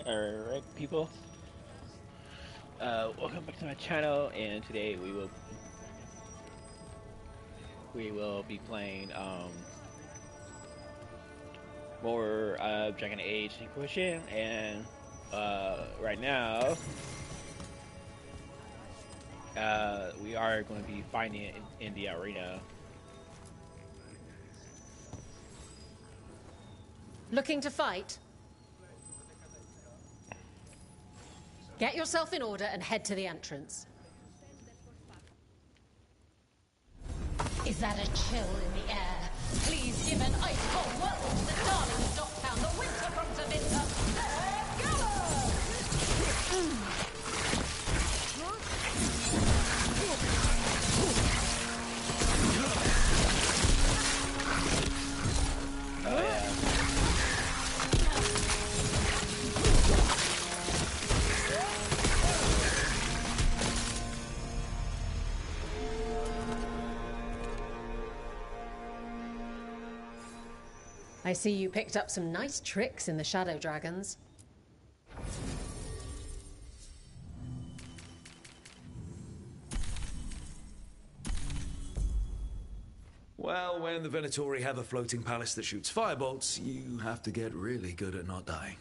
Alright, people. Welcome back to my channel, and today we will be playing more Dragon Age Inquisition, and right now we are going to be fighting it in the arena. Looking to fight? Get yourself in order and head to the entrance. Is that a chill in the air? Please give an ice cold welcome to the darling of Docktown, the winter from Tavinta, Veilguard! Oh yeah. I see you picked up some nice tricks in the Shadow Dragons. Well, when the Venatori have a floating palace that shoots firebolts, you have to get really good at not dying.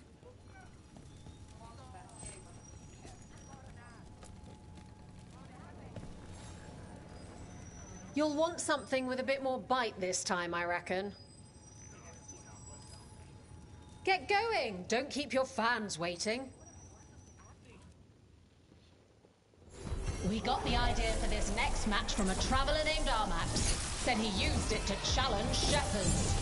You'll want something with a bit more bite this time, I reckon. Get going! Don't keep your fans waiting. We got the idea for this next match from a traveller named Armax. Said he used it to challenge shepherds.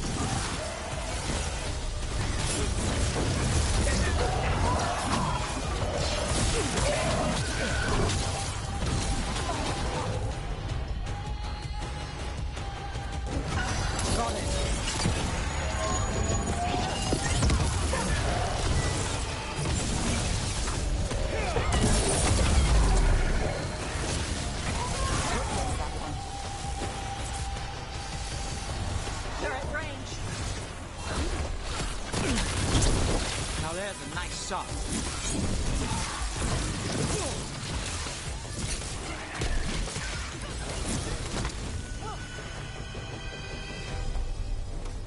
Got it. There's a nice shot.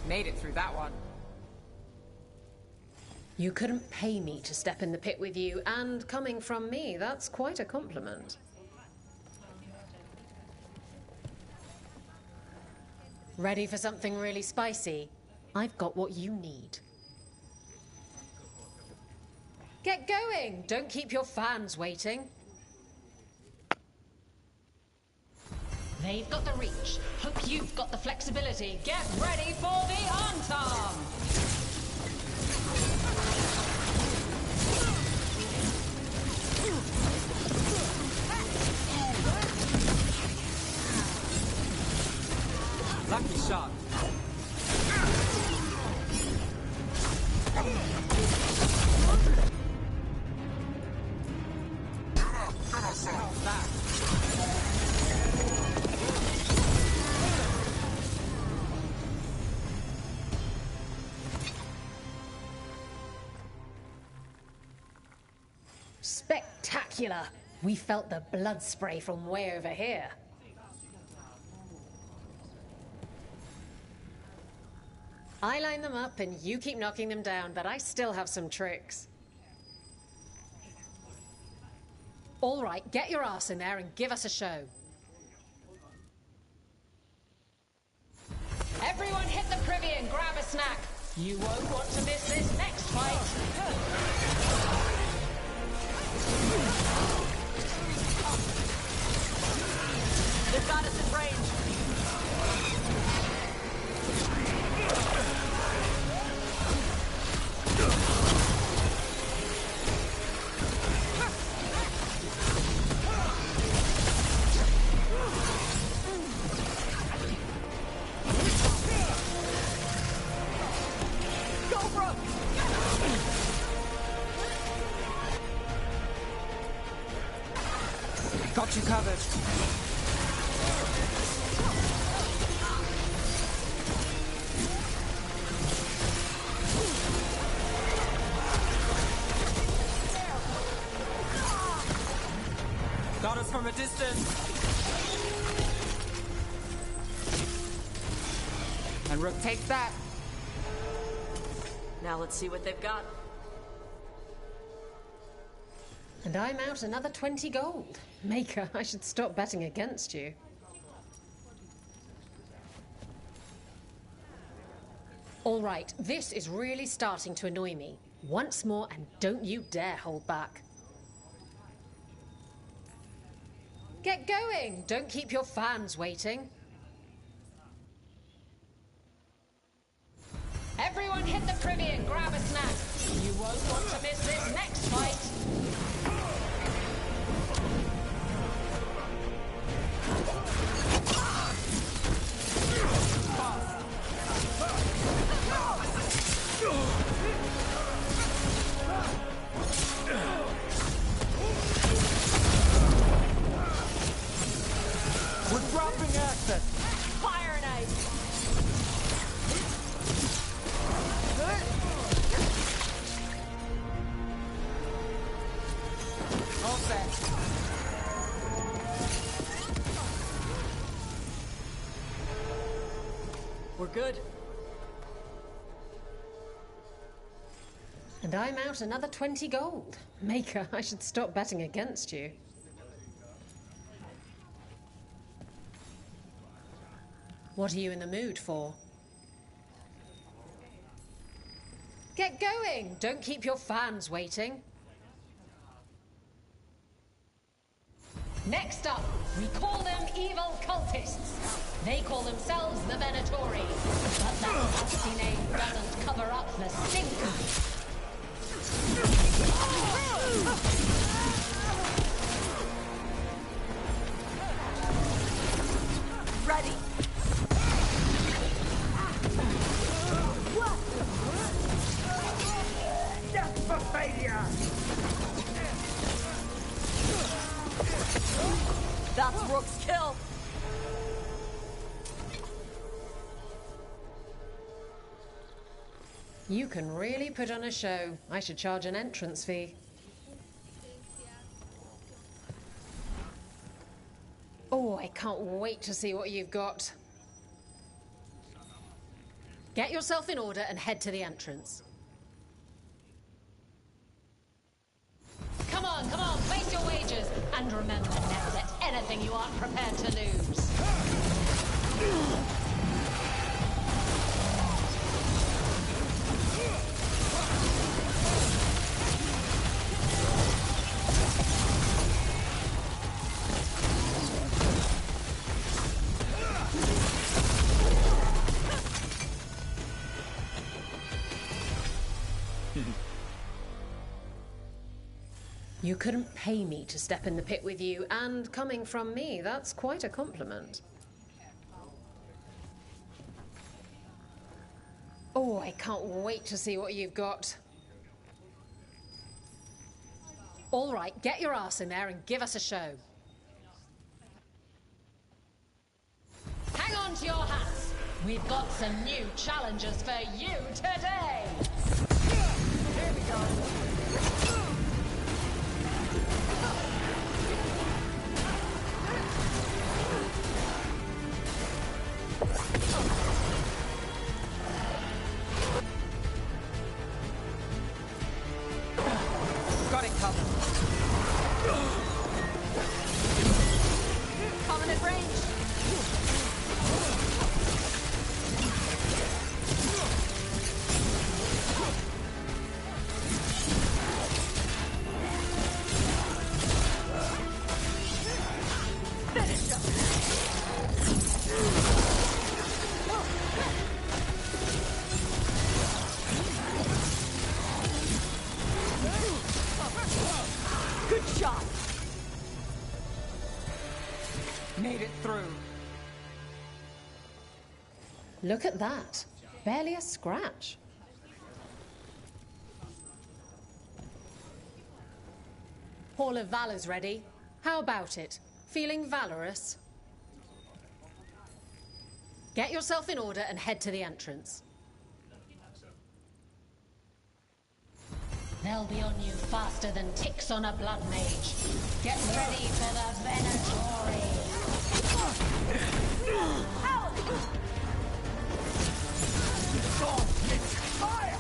Made it through that one. You couldn't pay me to step in the pit with you, and coming from me, that's quite a compliment. Ready for something really spicy? I've got what you need. Get going! Don't keep your fans waiting. They've got the reach. Hope you've got the flexibility. Get ready for the on-time! Lucky shot. Spectacular! We felt the blood spray from way over here. I line them up and you keep knocking them down, but I still have some tricks. All right, get your ass in there and give us a show. Everyone hit the privy and grab a snack. You won't want to miss this next fight. They've got us in range. Got you covered. us from a distance. And Rook takes that. Now let's see what they've got. And I'm out another 20 gold. Maker, I should stop betting against you. All right, this is really starting to annoy me. Once more, and don't you dare hold back. Get going! Don't keep your fans waiting. Everyone hit the privy and grab a snack. You won't want to miss this next fight. We're dropping access. Fire knife! All set. We're good. And I'm out another 20 gold. Maker, I should stop betting against you. What are you in the mood for? Get going! Don't keep your fans waiting. Next up, we call them evil cultists. They call themselves the Venatori, but that nasty name doesn't cover up the stink. Ready! Death for failure! That's Rook's kill! You can really put on a show. I should charge an entrance fee. Oh, I can't wait to see what you've got. Get yourself in order and head to the entrance. Come on, place your wagers. And remember, never bet anything you aren't prepared to lose. You couldn't pay me to step in the pit with you, and coming from me, that's quite a compliment. Oh, I can't wait to see what you've got. All right, get your ass in there and give us a show. Hang on to your hats. We've got some new challenges for you today. Here we go. Got it covered. Coming at range! Finish him! Good shot! Made it through. Look at that. Barely a scratch. Hall of Valor's ready. How about it? Feeling valorous? Get yourself in order and head to the entrance. They'll be on you faster than ticks on a blood mage. Get ready for the Venatori. Fire!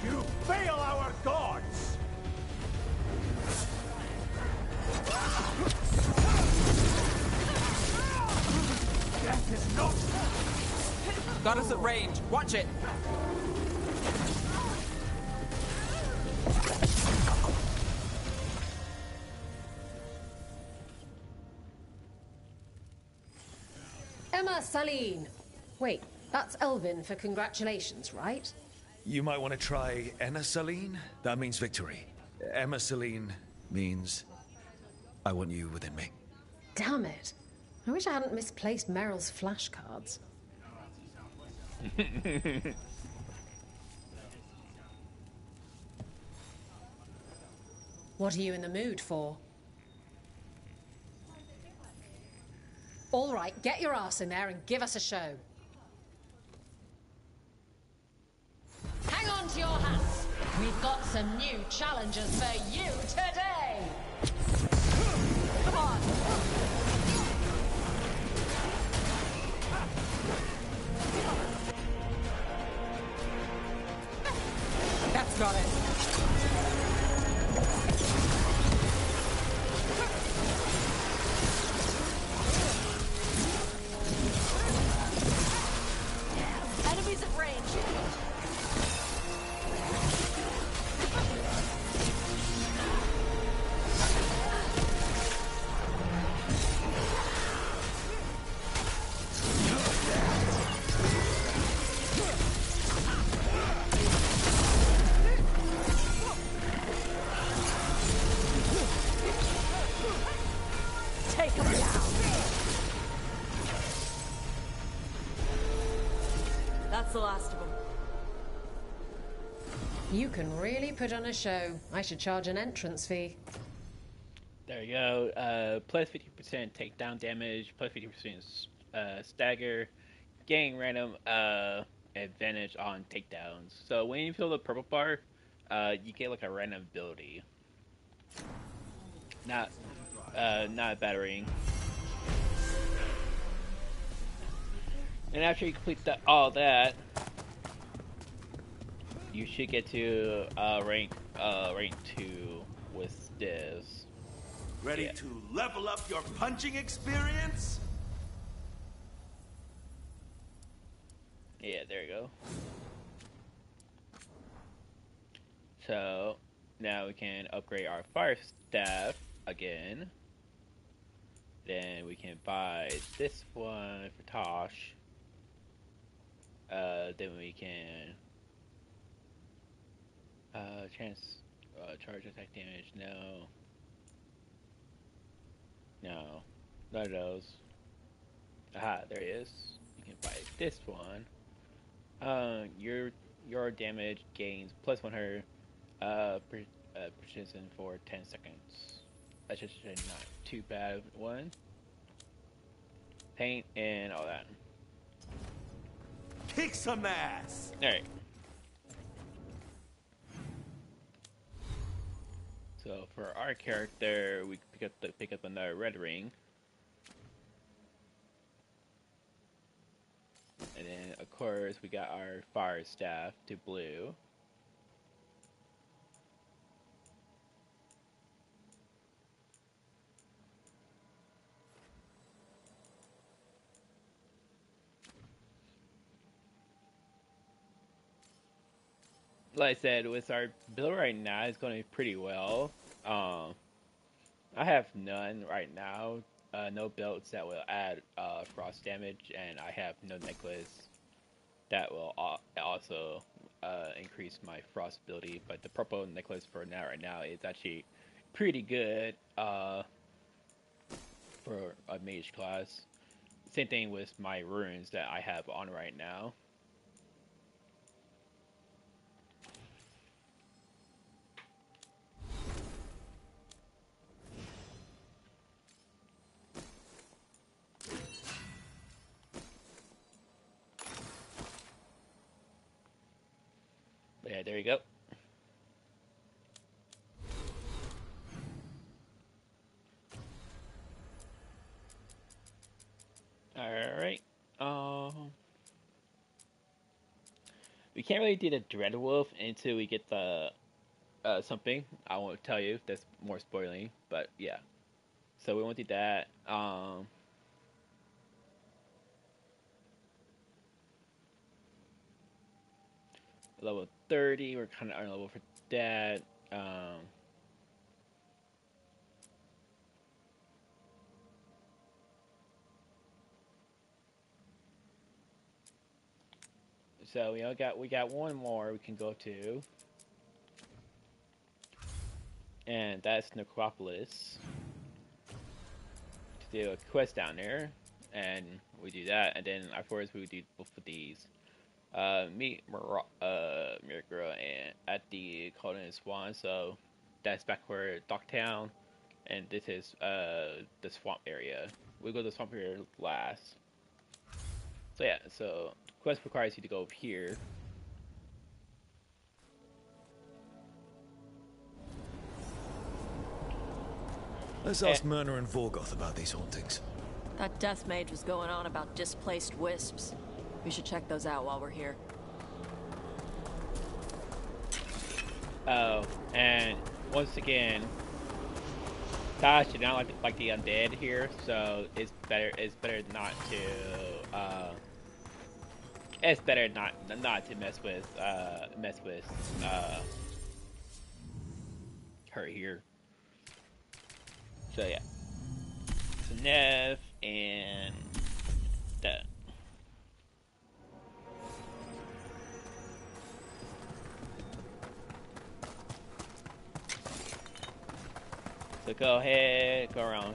You fail our gods! Death is not... Got us at range. Watch it. Emma Saline. Wait, that's Elvin for congratulations, right? You might want to try Enna Saline. That means victory. Emma Saline means I want you within me. Damn it. I wish I hadn't misplaced Meryl's flashcards. What are you in the mood for? All right, get your ass in there and give us a show. Hang on to your hats. We've got some new challenges for you today. Come on. That's got it. Enemies at range. Take him down. That's the last of them. You can really put on a show. I should charge an entrance fee. There you go. Plus 50% takedown damage, plus 50% stagger, gain random advantage on takedowns. So when you feel the purple bar, you get like a random ability. Not battering. And after you complete all that, you should get to rank 2 with this. Ready to level up your punching experience? Yeah, there you go. So now we can upgrade our fire staff again. Then we can buy this one for Tosh. Then we can charge attack damage. No, none of those. Aha, there it is. You can buy this one. Your damage gains plus 100 precision for 10 seconds. That's just not too bad of one. Paint and all that. Kick some ass! Alright. So for our character, we pick up another red ring. And then of course we got our fire staff to blue. Like I said, with our build right now, it's going to be pretty well. I have none right now. No belts that will add frost damage, and I have no necklace that will also increase my frost ability. But the purple necklace for now, right now, is actually pretty good for a mage class. Same thing with my runes that I have on right now. Alright, there you go. Alright. We can't really do the Dread Wolf until we get the something. I won't tell you. That's more spoiling. But yeah. So we won't do that. Level 30. We're kind of on level for that. So we got one more we can go to, and that's Necropolis. To do a quest down there, and we do that, and then afterwards we do both of these. Meet Miragro and at the Golden Swan. So that's back where Docktown, and this is the swamp area. We go to the swamp area last. So yeah, so quest requires you to go over here. Let's ask Myrna and Vorgoth about these hauntings. That death mage was going on about displaced wisps. We should check those out while we're here. Oh, and once again, Tasha did not like the undead here, so it's better not to it's better not to mess with her here. So yeah, so Nev and that. So go ahead, go around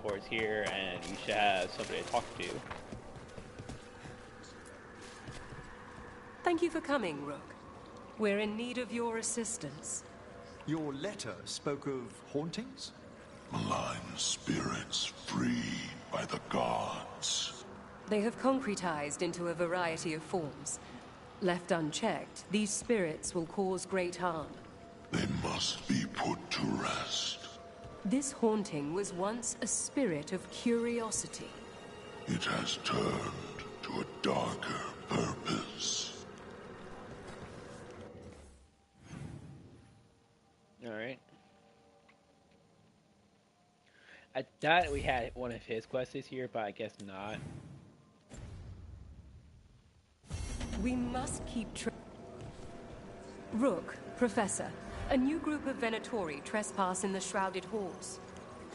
towards here, and you should have somebody to talk to. Thank you for coming, Rook. We're in need of your assistance. Your letter spoke of hauntings? Malign spirits freed by the gods. They have concretized into a variety of forms. Left unchecked, these spirits will cause great harm. They must be put to rest. This haunting was once a spirit of curiosity. It has turned to a darker purpose. Alright. I thought we had one of his quests this year, but I guess not. We must keep Rook, Professor, a new group of Venatori trespass in the Shrouded Halls.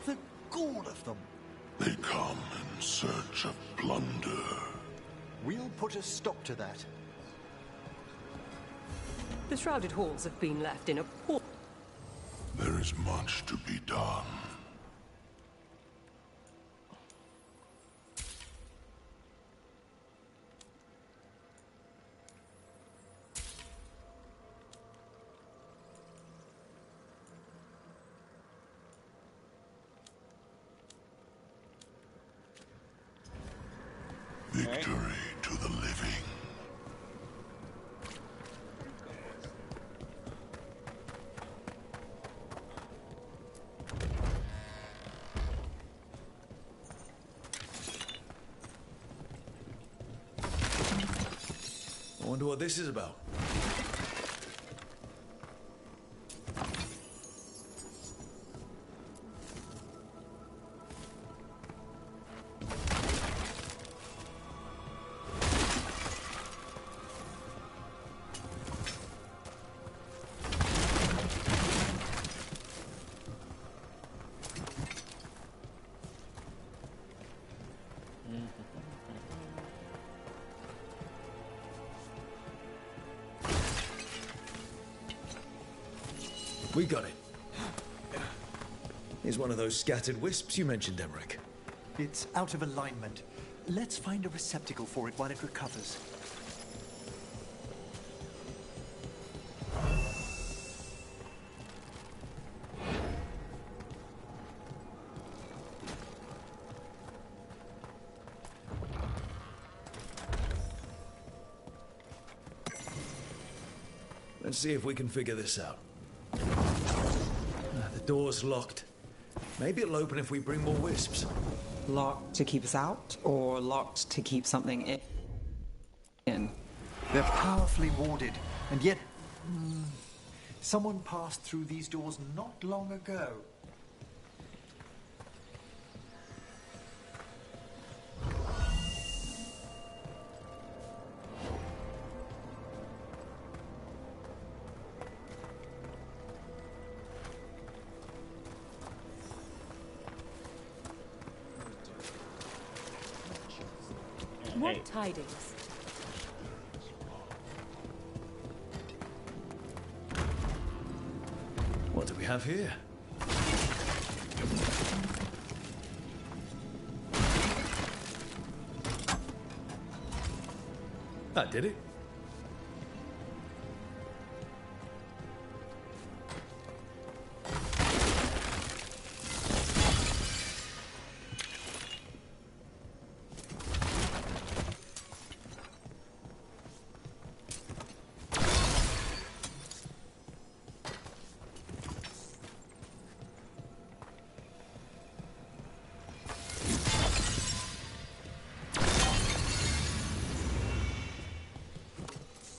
The gall of them! They come in search of plunder. We'll put a stop to that. The Shrouded Halls have been left in a poor... There is much to be done. Victory to the living. I wonder what this is about. We got it. Here's one of those scattered wisps you mentioned, Emmerich. It's out of alignment. Let's find a receptacle for it while it recovers. Let's see if we can figure this out. The door's locked. Maybe it'll open if we bring more wisps. Locked to keep us out, or locked to keep something in? They're powerfully warded, and yet... someone passed through these doors not long ago. What tidings? What do we have here? That did it.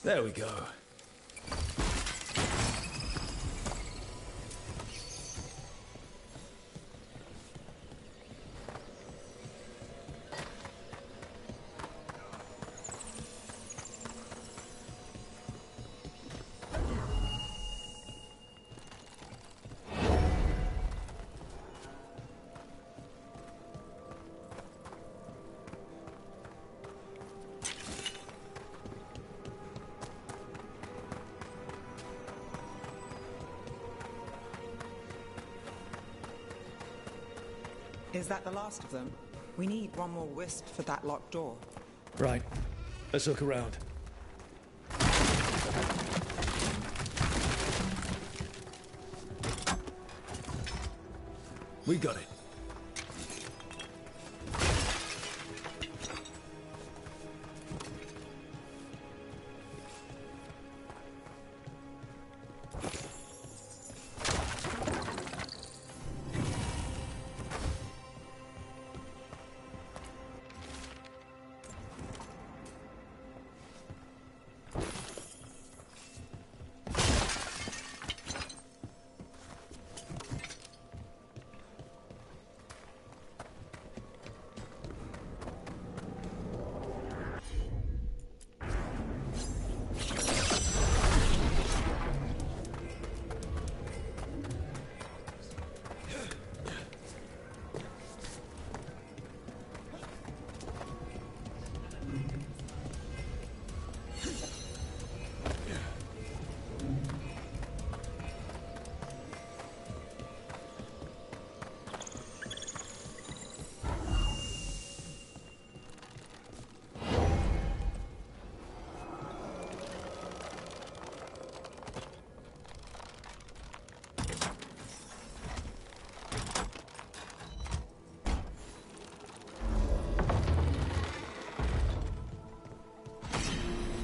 There we go. Is that the last of them? We need one more wisp for that locked door. Right. Let's look around. We got it.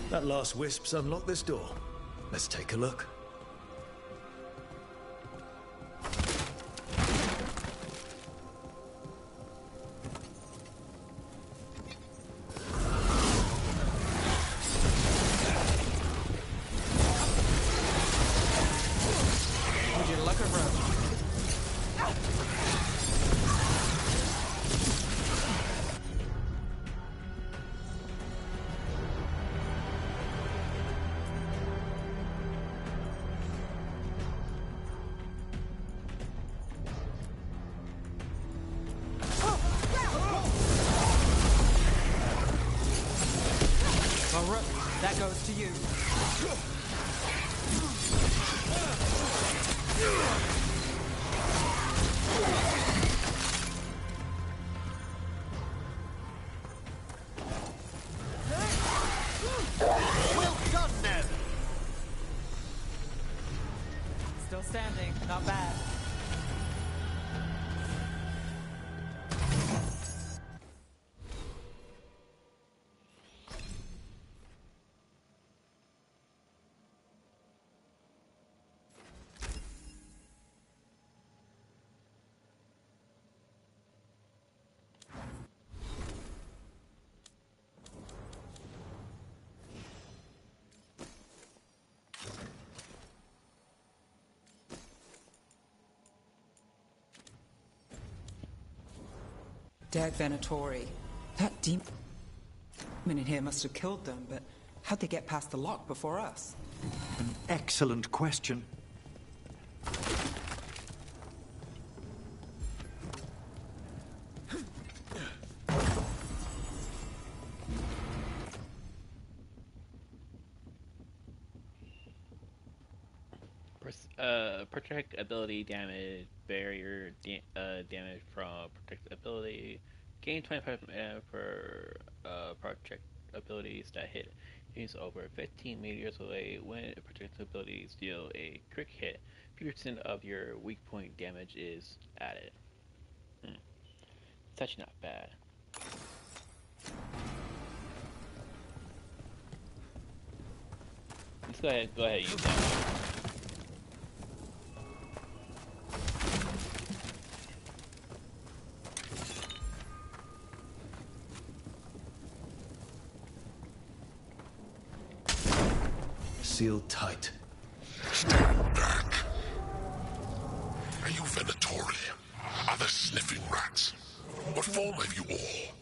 That last wisp's unlocked this door. Let's take a look. Would you look around? That goes to you. Well done, Ned! Still standing, not bad. Dead Venatori. That demon in here must have killed them, but how'd they get past the lock before us? An excellent question. Protect ability damage, barrier damage from protect ability. Gain 25 mana for protect abilities that hit enemies over 15 meters away. When protect abilities deal a crit hit, 50% of your weak point damage is added. It's actually not bad. Let's go ahead and use that one. Sealed tight. Stand back. Are you Venatori? Are there sniffing rats? What form have you all?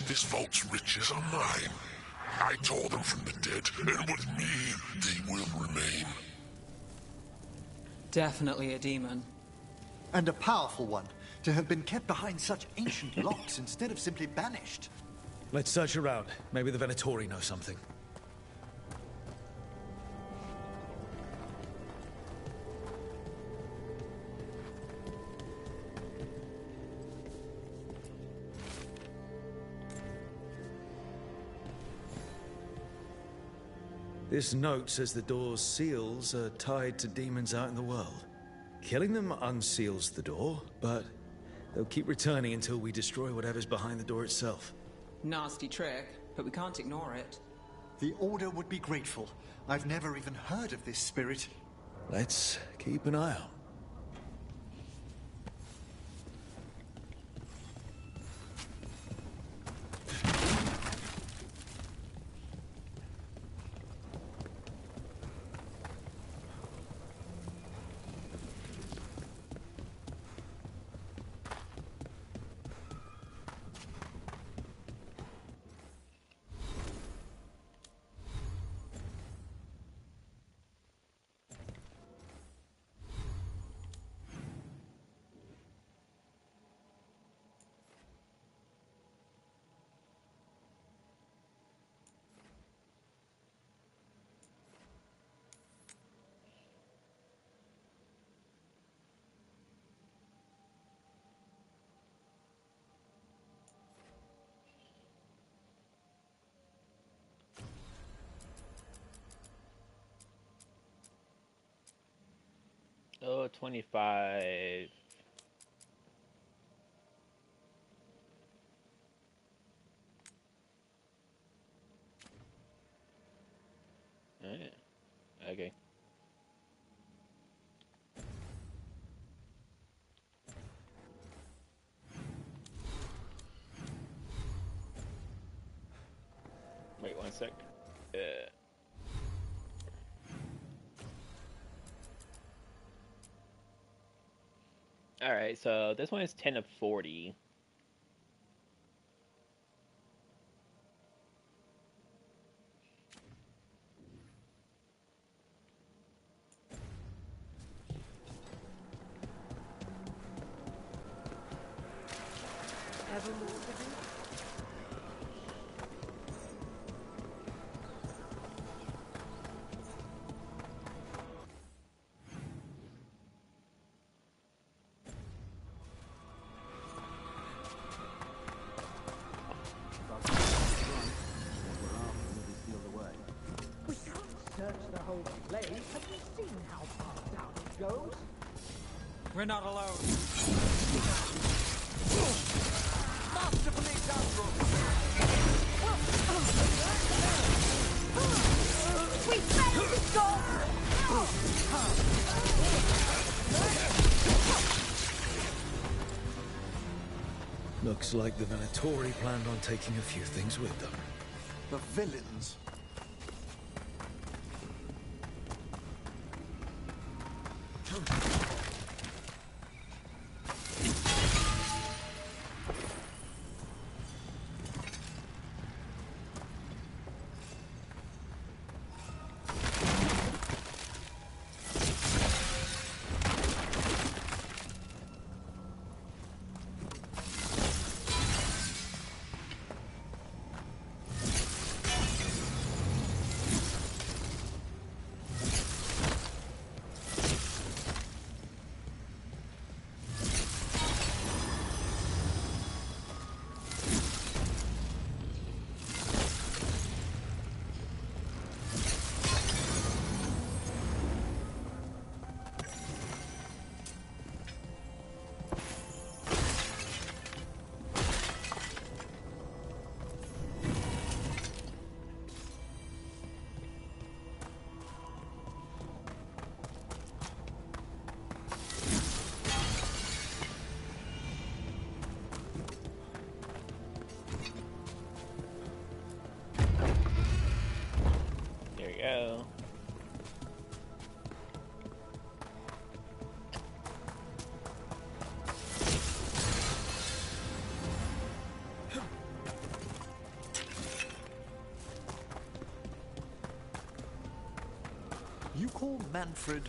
This vault's riches are mine. I tore them from the dead, and with me, they will remain. Definitely a demon. And a powerful one, to have been kept behind such ancient locks instead of simply banished. Let's search around. Maybe the Venatori know something. This note says the door's seals are tied to demons out in the world. Killing them unseals the door, but they'll keep returning until we destroy whatever's behind the door itself. Nasty trick, but we can't ignore it. The Order would be grateful. I've never even heard of this spirit. Let's keep an eye out. Oh, 25. Alright. Okay. Wait 1 sec. Alright, so this one is 10 of 40. Ever more to do? We can't search the whole place. Have you seen how far down it goes? We're not alone. Masterfully done, Brooke. We failed to go! Looks like the Venatori planned on taking a few things with them. The villains. call Manfred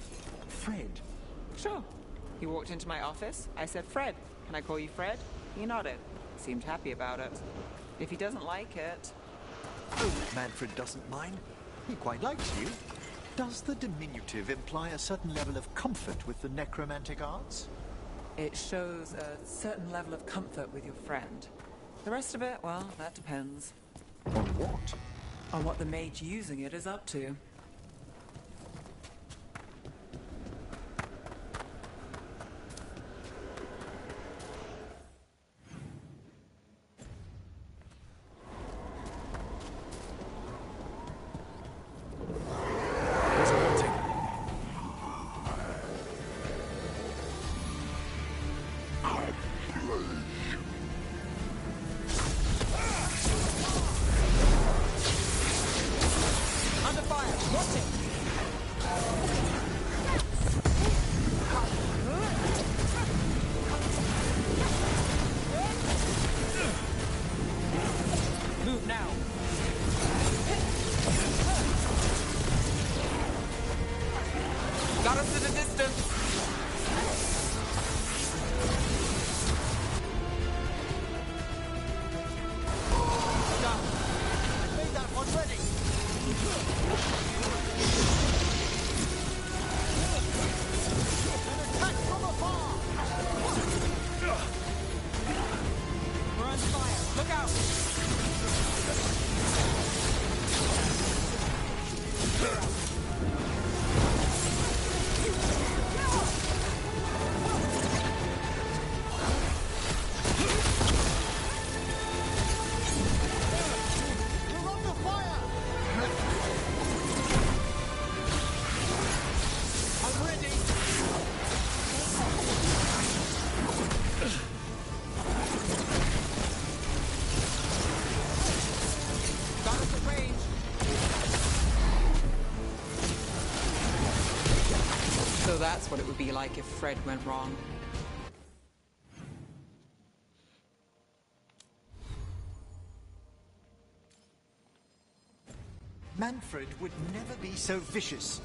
Fred? Sure. He walked into my office. I said, Fred, can I call you Fred? He nodded. Seemed happy about it. If he doesn't like it... Oh, Manfred doesn't mind. He quite likes you. Does the diminutive imply a certain level of comfort with the necromantic arts? It shows a certain level of comfort with your friend. The rest of it, well, that depends. On what? On what the mage using it is up to. So that's what it would be like if Fred went wrong. Manfred would never be so vicious.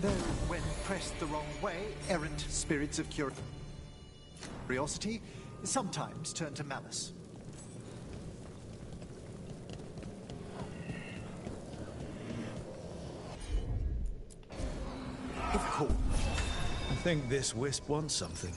Though, when pressed the wrong way, errant spirits of curiosity sometimes turn to malice. Of course. I think this wisp wants something.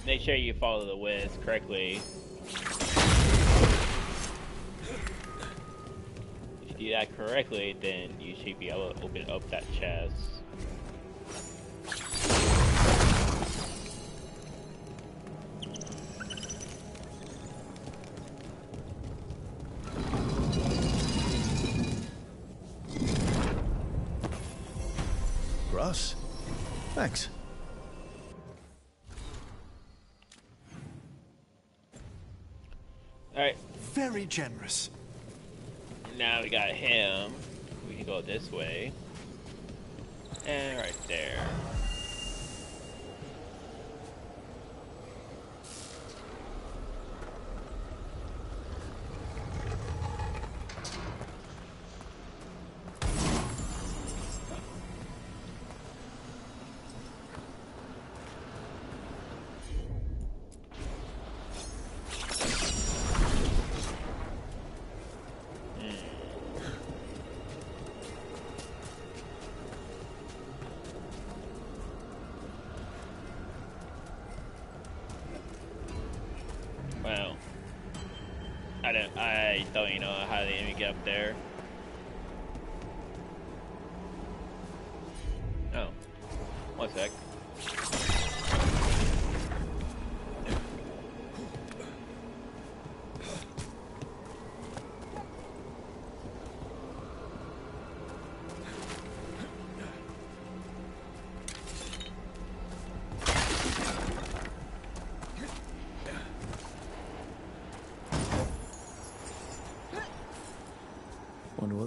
Make sure you follow the wisp correctly. If you do that correctly, then you should be able to open up that chest. Grass? Thanks. Alright. Very generous. Now we got him. We can go this way. And right there. Wow. I don't even know how they even get up there. Oh. One sec.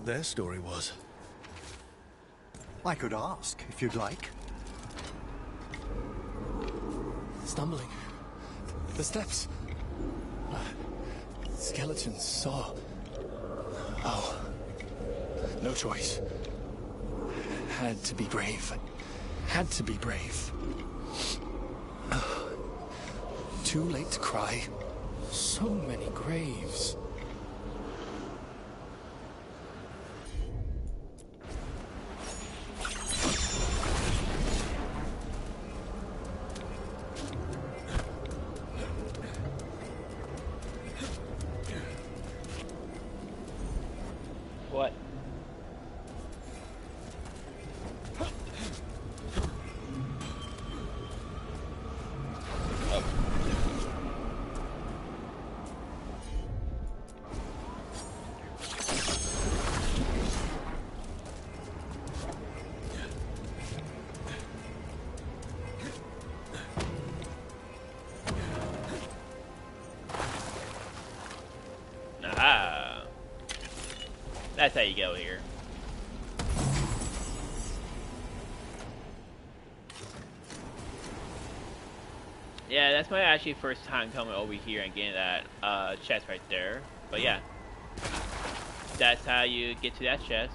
what their story was. I could ask, if you'd like. Stumbling. The steps. Skeletons saw. Oh. No choice. Had to be brave. Had to be brave. Too late to cry. So many graves. What? Aha. That's how you go here. Yeah, that's my actually first time coming over here and getting that chest right there. But yeah, that's how you get to that chest.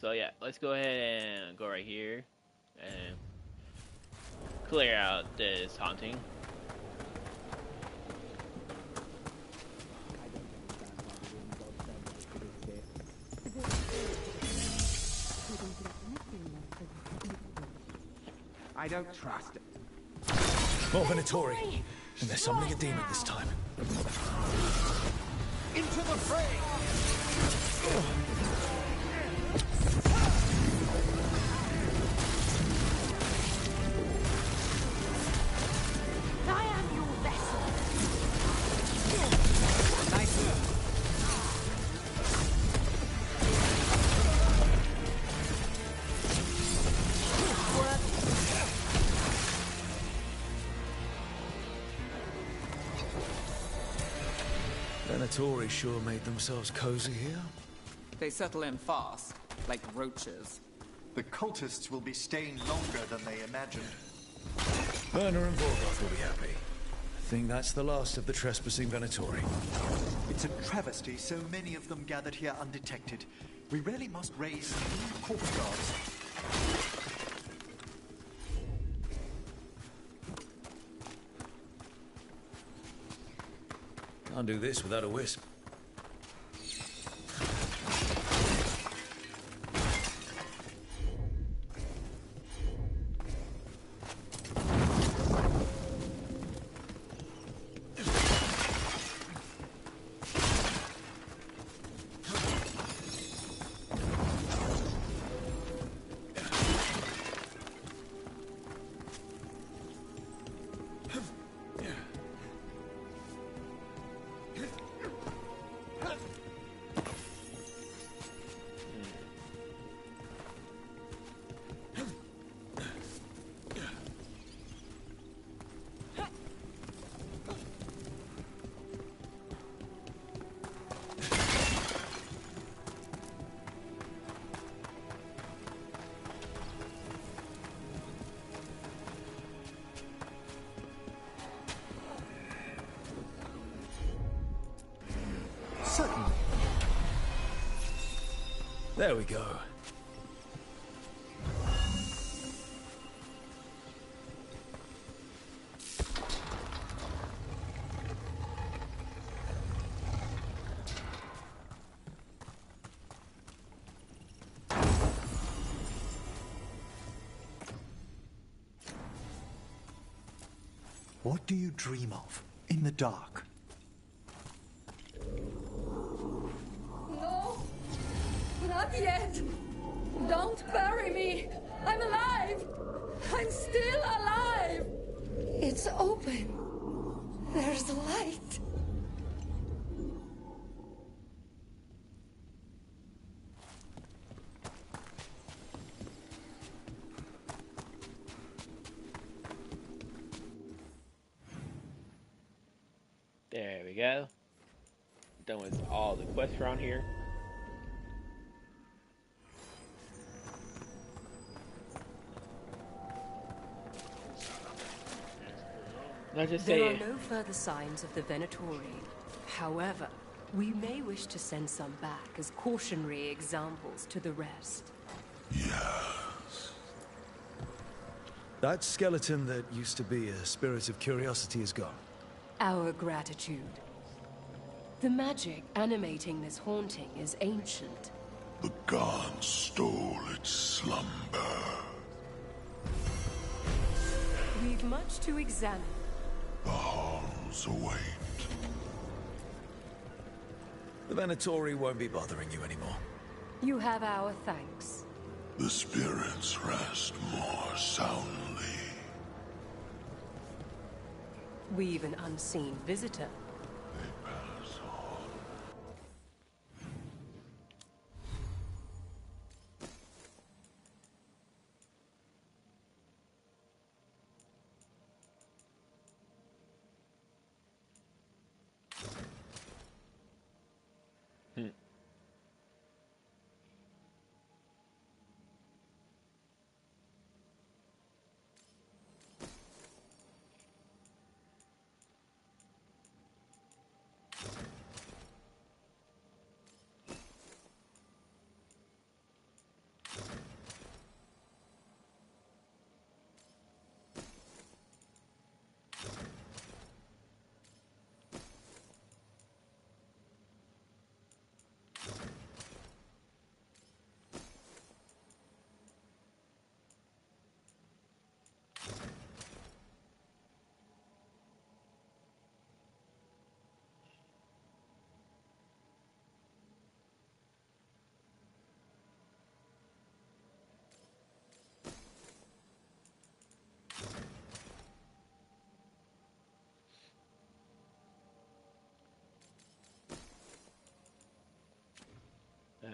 So yeah, let's go ahead and go right here and clear out this haunting. I don't trust it. More Venatori. And they're summoning a demon this time. Into the fray! I am your vessel. Nice. Venatori sure made themselves cozy here. They settle in fast, like roaches. The cultists will be staying longer than they imagined. Werner and Veilguard will be happy. I think that's the last of the trespassing Venatori. It's a travesty so many of them gathered here undetected. We really must raise some new corpse guards. Can't do this without a wisp. Certainly. There we go. What do you dream of in the dark? No, not yet. Don't bury me. I'm alive. I'm still alive. It's open. There's light. There we go. done with all the quests around here. Let's just There are say, no further signs of the Venatori. However, we may wish to send some back as cautionary examples to the rest. Yes. That skeleton that used to be a spirit of curiosity is gone. Our gratitude. The magic animating this haunting is ancient. The gods stole its slumber. We've much to examine. The halls await. The Venatori won't be bothering you anymore. You have our thanks. The spirits rest more soundly. We've an unseen visitor. They pass on.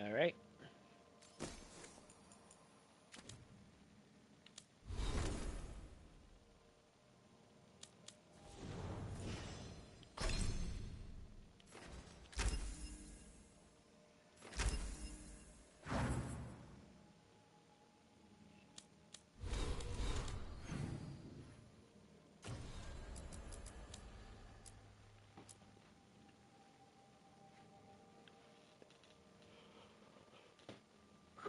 all right.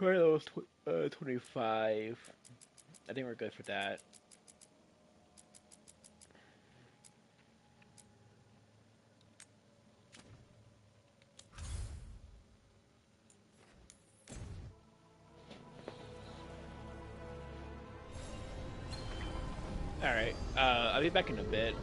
Carlos 25. I think we're good for that. All right. I'll be back in a bit.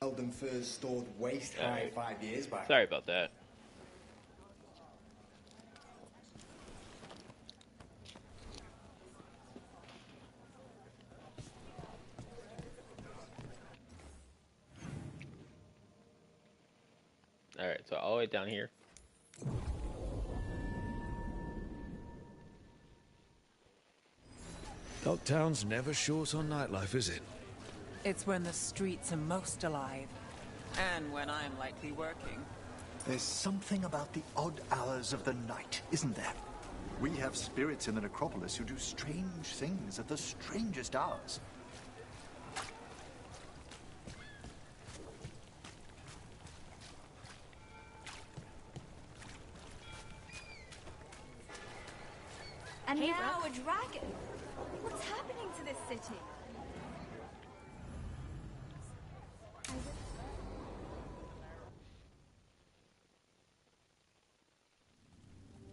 Elden Furs stored waist high 5 years back. Sorry about that. Alright, so all the way down here. Dogtown's never short on nightlife, is it? It's when the streets are most alive. And when I'm likely working. There's something about the odd hours of the night, isn't there? We have spirits in the necropolis who do strange things at the strangest hours. And now a dragon. What's happening to this city?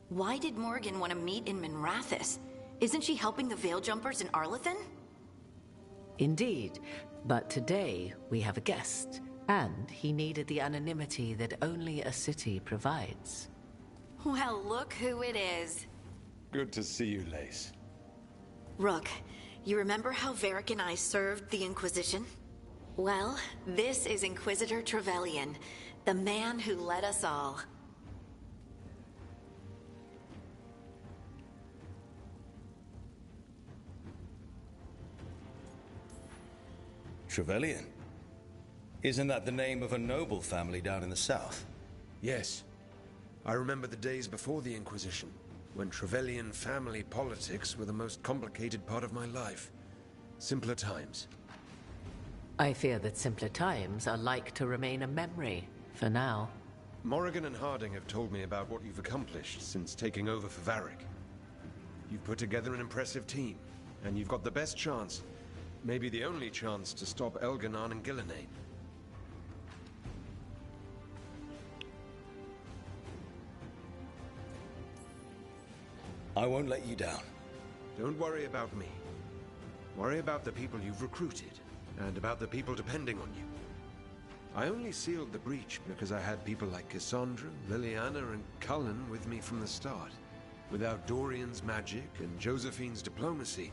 Why did Morgan want to meet in Minrathous? Isn't she helping the Veil Jumpers in Arlathan? Indeed, but today we have a guest, and he needed the anonymity that only a city provides. Well, look who it is. Good to see you, Lace. Rook, you remember how Varric and I served the Inquisition? Well, this is Inquisitor Trevelyan, the man who led us all. Trevelyan? Isn't that the name of a noble family down in the south? Yes. I remember the days before the Inquisition, when Trevelyan family politics were the most complicated part of my life. Simpler times. I fear that simpler times are like to remain a memory, for now. Morrigan and Harding have told me about what you've accomplished since taking over for Varric. You've put together an impressive team, and you've got the best chance, maybe the only chance, to stop Elganon and Gillenane. I won't let you down. Don't worry about me. Worry about the people you've recruited, and about the people depending on you. I only sealed the breach because I had people like Cassandra, Liliana, and Cullen with me from the start. Without Dorian's magic and Josephine's diplomacy,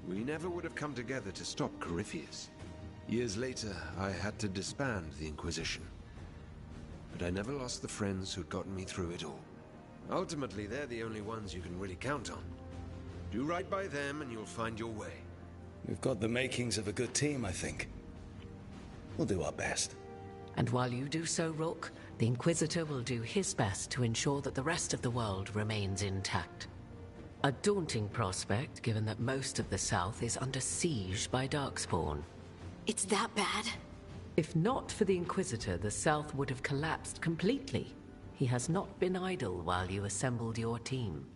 we never would have come together to stop Corypheus. Years later, I had to disband the Inquisition. But I never lost the friends who'd gotten me through it all. Ultimately, they're the only ones you can really count on. Do right by them and you'll find your way. We've got the makings of a good team, I think. We'll do our best. And while you do so, Rook, the Inquisitor will do his best to ensure that the rest of the world remains intact. A daunting prospect, given that most of the South is under siege by Darkspawn. It's that bad? If not for the Inquisitor, the South would have collapsed completely. He has not been idle while you assembled your team.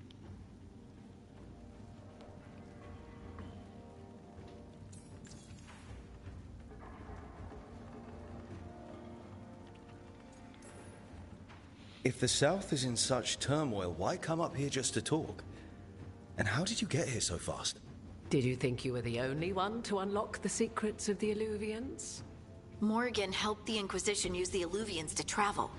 If the South is in such turmoil, why come up here just to talk? And how did you get here so fast? Did you think you were the only one to unlock the secrets of the Illuvians? Morgan helped the Inquisition use the Illuvians to travel.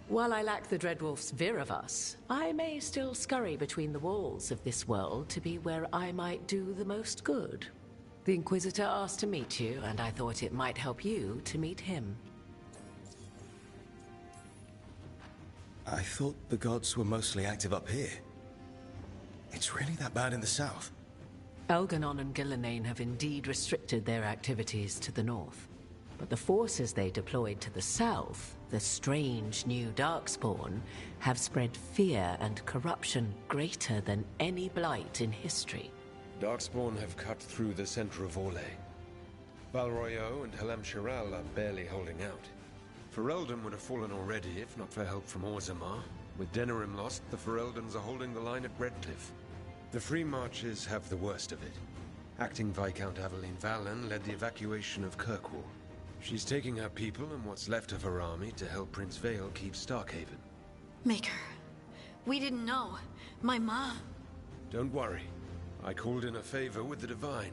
While I lack the Dreadwolf's Viravus, I may still scurry between the walls of this world to be where I might do the most good. The Inquisitor asked to meet you, and I thought it might help you to meet him. I thought the gods were mostly active up here. It's really that bad in the south? Elganon and Gillenane have indeed restricted their activities to the north. But the forces they deployed to the south, the strange new Darkspawn, have spread fear and corruption greater than any blight in history. Darkspawn have cut through the center of Orlais. Valroyo and Helem Shiral are barely holding out. Ferelden would have fallen already if not for help from Orzammar. With Denerim lost, the Fereldans are holding the line at Redcliffe. The Free Marches have the worst of it. Acting Viscount Aveline Valen led the evacuation of Kirkwall. She's taking her people and what's left of her army to help Prince Vale keep Starkhaven. Maker, we didn't know. My mom... Don't worry. I called in a favor with the Divine.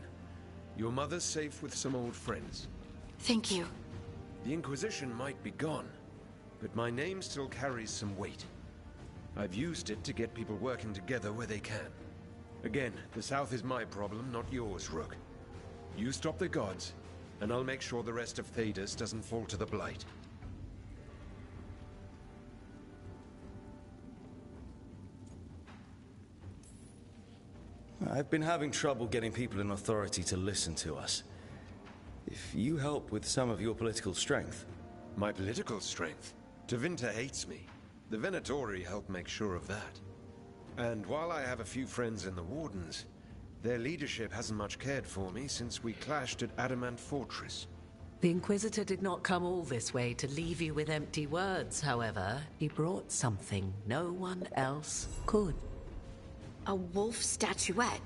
Your mother's safe with some old friends. Thank you. The Inquisition might be gone, but my name still carries some weight. I've used it to get people working together where they can. Again, the South is my problem, not yours, Rook. You stop the gods, and I'll make sure the rest of Thedas doesn't fall to the Blight. I've been having trouble getting people in authority to listen to us. If you help with some of your political strength... My political strength? Tevinter hates me. The Venatori help make sure of that. And while I have a few friends in the Wardens, their leadership hasn't much cared for me since we clashed at Adamant Fortress. The Inquisitor did not come all this way to leave you with empty words, however. He brought something no one else could. A wolf statuette.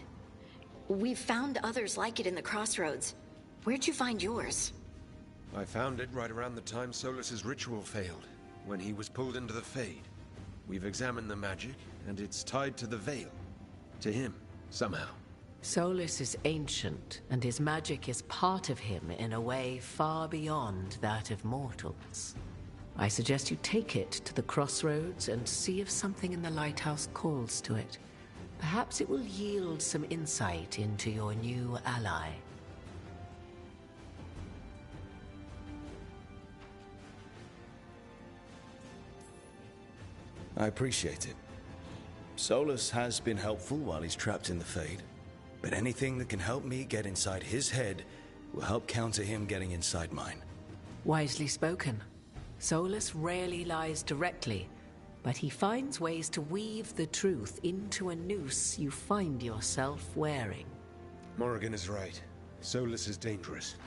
We've found others like it in the crossroads. Where'd you find yours? I found it right around the time Solus's ritual failed, when he was pulled into the Fade. We've examined the magic, and it's tied to the Veil. To him, somehow. Solus is ancient, and his magic is part of him in a way far beyond that of mortals. I suggest you take it to the crossroads and see if something in the lighthouse calls to it. Perhaps it will yield some insight into your new ally. I appreciate it. Solus has been helpful while he's trapped in the Fade, but anything that can help me get inside his head will help counter him getting inside mine. Wisely spoken. Solus rarely lies directly, but he finds ways to weave the truth into a noose you find yourself wearing. Morrigan is right. Solus is dangerous.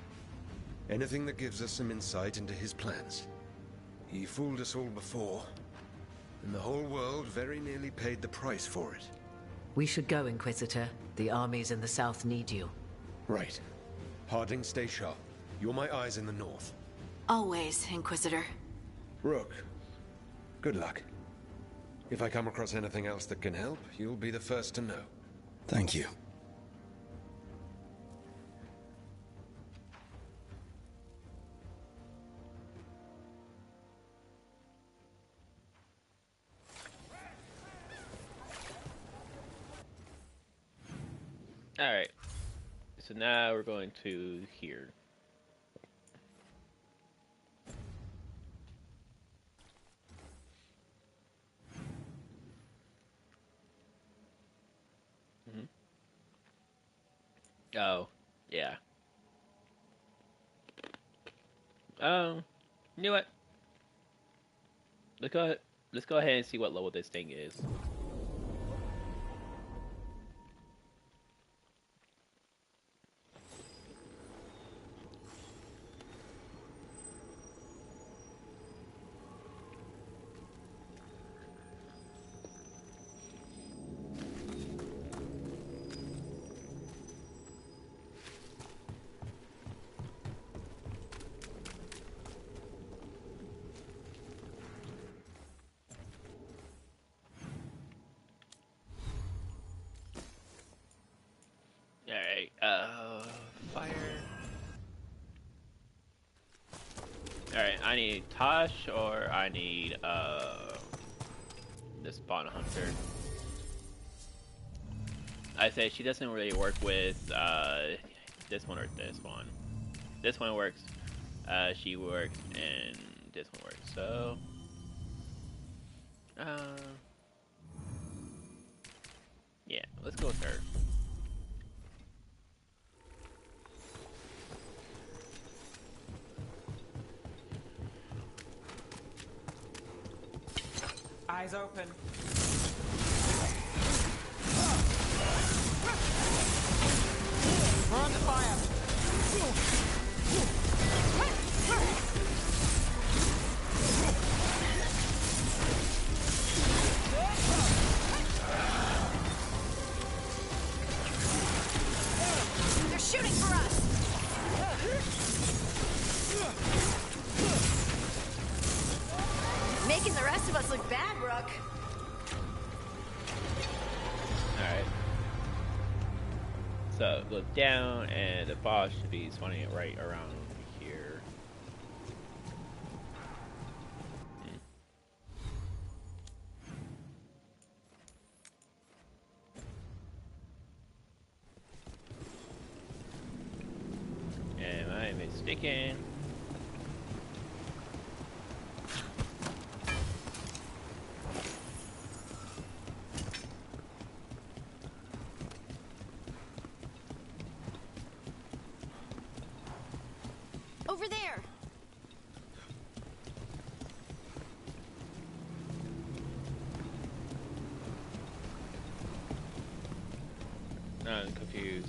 Anything that gives us some insight into his plans. He fooled us all before, and the whole world very nearly paid the price for it. We should go, Inquisitor. The armies in the south need you. Right. Harding, stay sharp. You're my eyes in the north. Always, Inquisitor. Rook, good luck. If I come across anything else that can help, you'll be the first to know. Thank you. Alright. So now we're going to here. Oh, yeah. You know what? Let's go ahead and see what level this thing is. Alright, fire. Alright, I need Tosh or I need, the Spawn Hunter. I say she doesn't really work with, this one or this one. This one works, she works, and this one works, so... yeah, let's go with her. Eyes open. We're under fire. They're shooting for us! Making the rest of us look bad, Rook. Alright. So, go down, and the boss should be spawning it right around here. Sticking. Over there. I'm confused.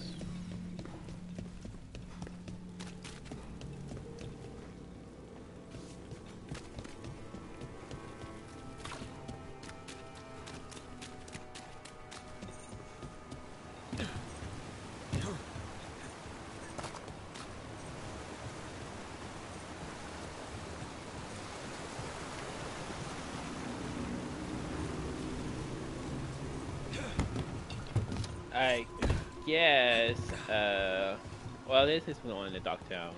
I guess, well, this is the one in the dock town.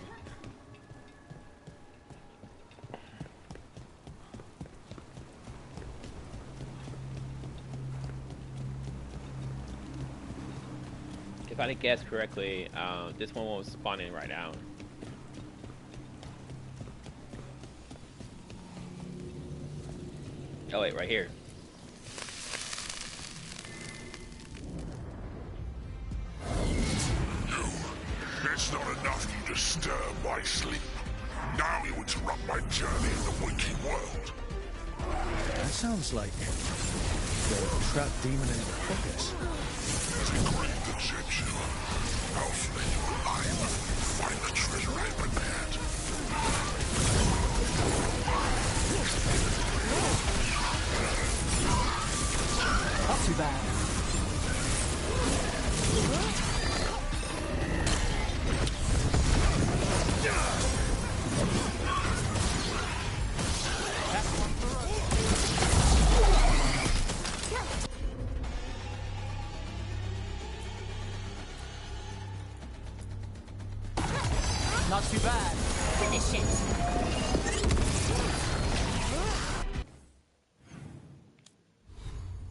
If I did guess correctly, this one was spawning right now. Oh wait, right here. It's not enough you disturb my sleep. Now you interrupt my journey in the waking world. That sounds like the trapped demon in the Necropolis. It's a great deception. I'll flay you alive and find the treasure I prepared. Not too bad. Not too bad. Finish it.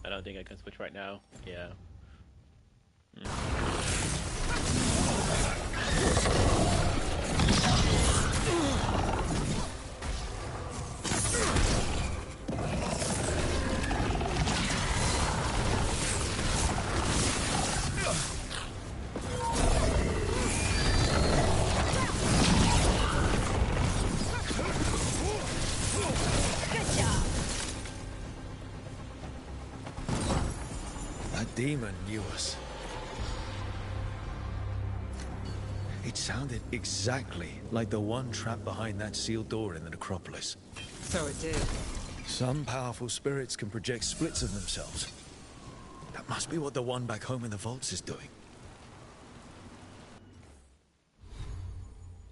I don't think I can switch right now. Yeah. Demon knew us. It sounded exactly like the one trapped behind that sealed door in the necropolis. So it did. Some powerful spirits can project splits of themselves. That must be what the one back home in the vaults is doing.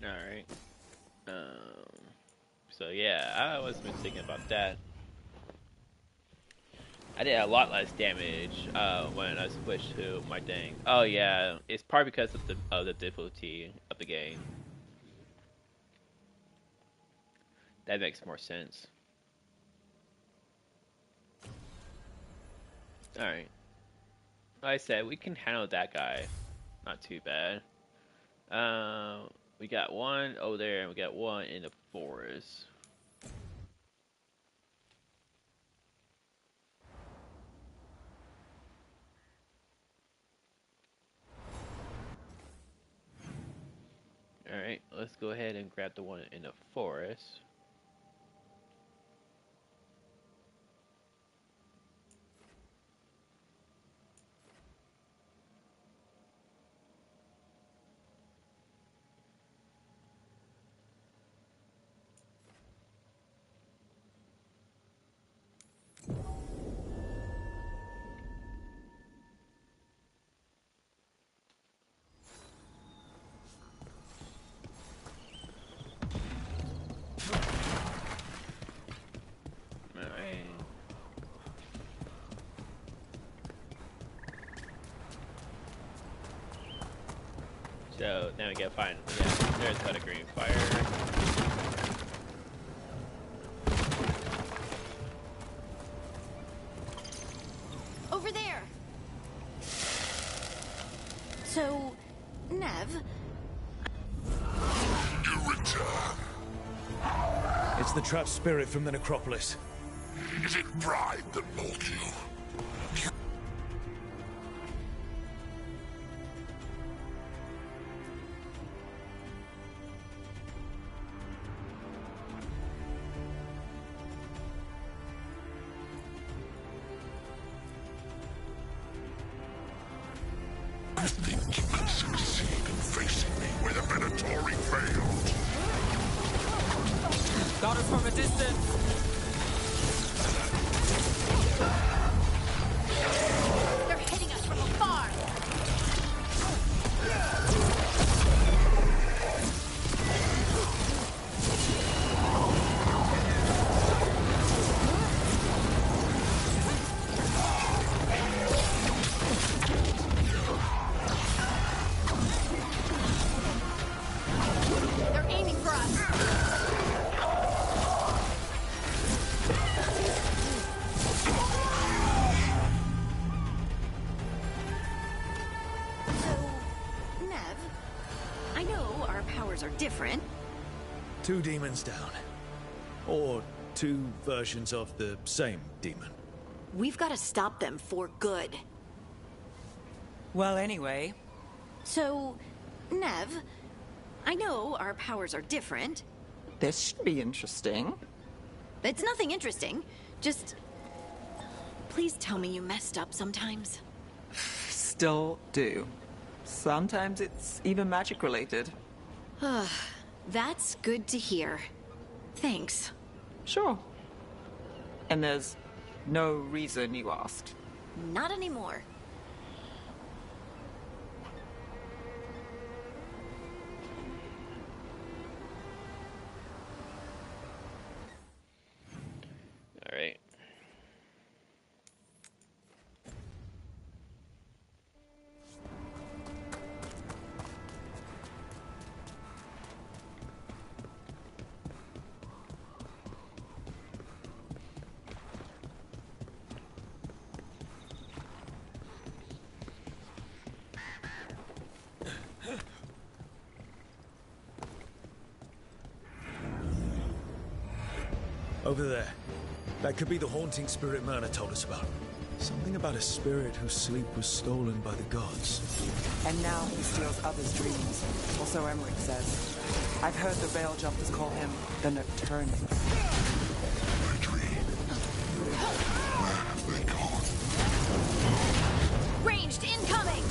Alright. So yeah, I was thinking about that. I did a lot less damage when I switched to my thing. Oh yeah, it's probably because of the difficulty of the game. That makes more sense. Alright. Like I said, we can handle that guy. Not too bad. We got one over there and we got one in the forest. Alright, let's go ahead and grab the one in the forest. So now we gotta find, yeah, there's got a green fire. Over there. So, Nev. You It's the trapped spirit from the necropolis. Is it pride that mauled you? I think you can succeed in facing me where the Venatori failed. Got us from a distance. They're hitting us from afar. They're aiming for us. Nev, I know our powers are different. 2 demons down. Or 2 versions of the same demon. We've got to stop them for good. Well, anyway. So, Nev, I know our powers are different. This should be interesting. It's nothing interesting. Just... please tell me you messed up sometimes. Still do. Sometimes it's even magic related. That's good to hear. Thanks. Sure. And there's no reason you asked. Not anymore. All right. Over there. That could be the haunting spirit Myrna told us about. Something about a spirit whose sleep was stolen by the gods. And now he steals others' dreams. Or so Emmerich says. I've heard the Veil Jumpers call him the Nocturnal. My dream. Where have they gone? Ranged incoming!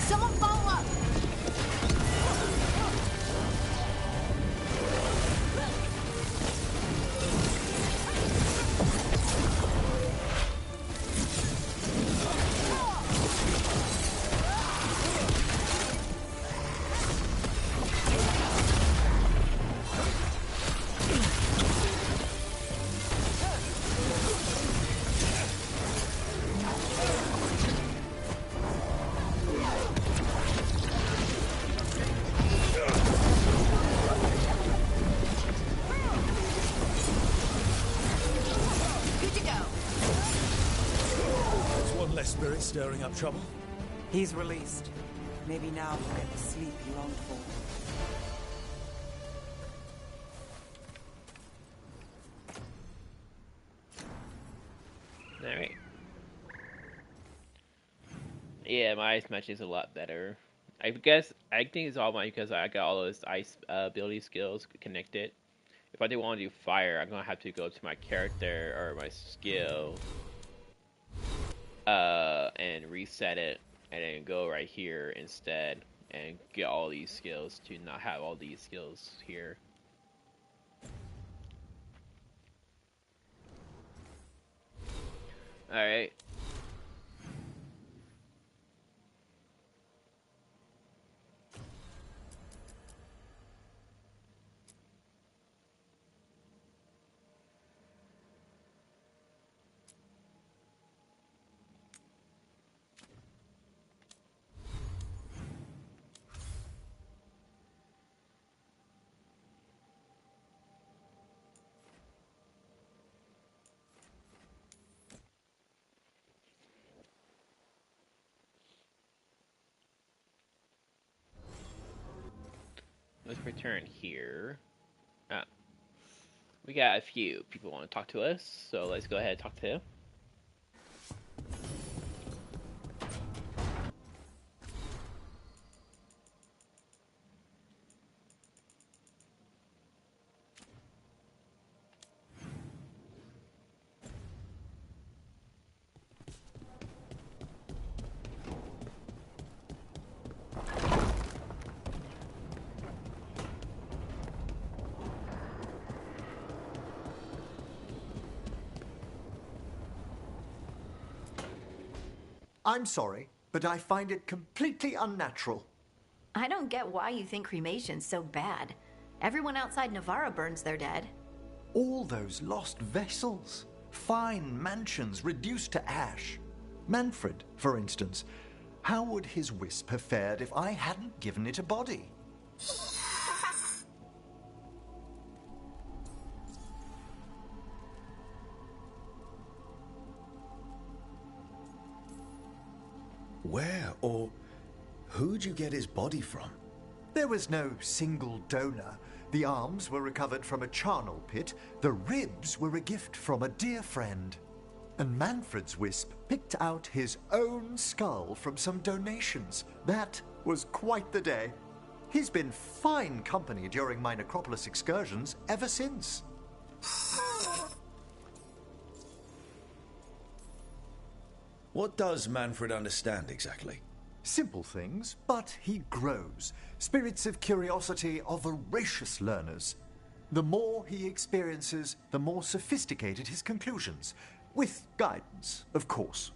Someone follow up! Good to go. There's one less spirit stirring up trouble. He's released. Maybe now he'll get the sleep he longed for. All right. Yeah, my ice match is a lot better. I think it's all because I got all those ice ability skills connected. If I do want to do fire, I'm gonna have to go to my character or my skill, and reset it, and then go right here instead, and get all these skills to not have all these skills here. All right. let's return here. We got a few people want to talk to us, so let's go ahead and talk to them. I'm sorry, but I find it completely unnatural. I don't get why you think cremation's so bad. Everyone outside Navarra burns their dead. All those lost vessels, fine mansions reduced to ash. Manfred, for instance, how would his wisp have fared if I hadn't given it a body? Where or who'd you get his body from? There was no single donor. The arms were recovered from a charnel pit. The ribs were a gift from a dear friend. And Manfred's wisp picked out his own skull from some donations. That was quite the day. He's been fine company during my necropolis excursions ever since. What does Manfred understand exactly? Simple things, but he grows. Spirits of curiosity are voracious learners. The more he experiences, the more sophisticated his conclusions. With guidance, of course.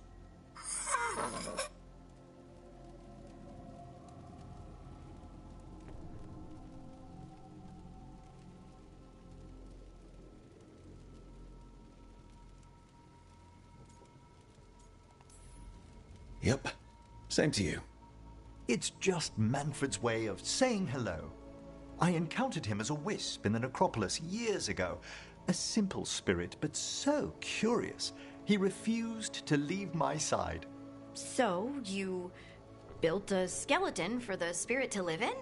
Yep. Same to you. It's just Manfred's way of saying hello. I encountered him as a wisp in the necropolis years ago. A simple spirit, but so curious. He refused to leave my side. So, you built a skeleton for the spirit to live in?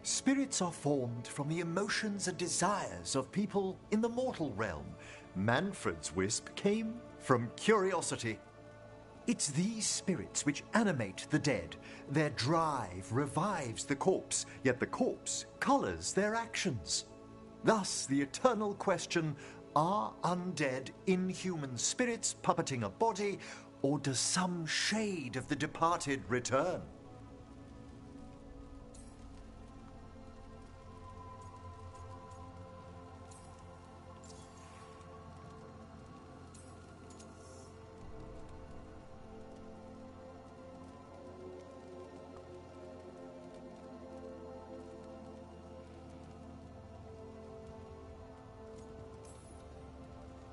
Spirits are formed from the emotions and desires of people in the mortal realm. Manfred's wisp came from curiosity. It's these spirits which animate the dead. Their drive revives the corpse, yet the corpse colors their actions. Thus, the eternal question, are undead, inhuman spirits puppeting a body, or does some shade of the departed return?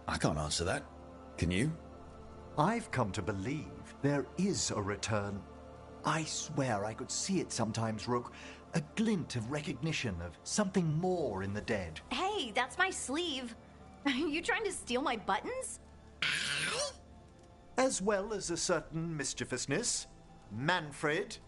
I can't answer that. Can you? I've come to believe there is a return. I swear I could see it sometimes, Rook. A glint of recognition of something more in the dead. Hey, that's my sleeve. Are you trying to steal my buttons? As well as a certain mischievousness. Manfred.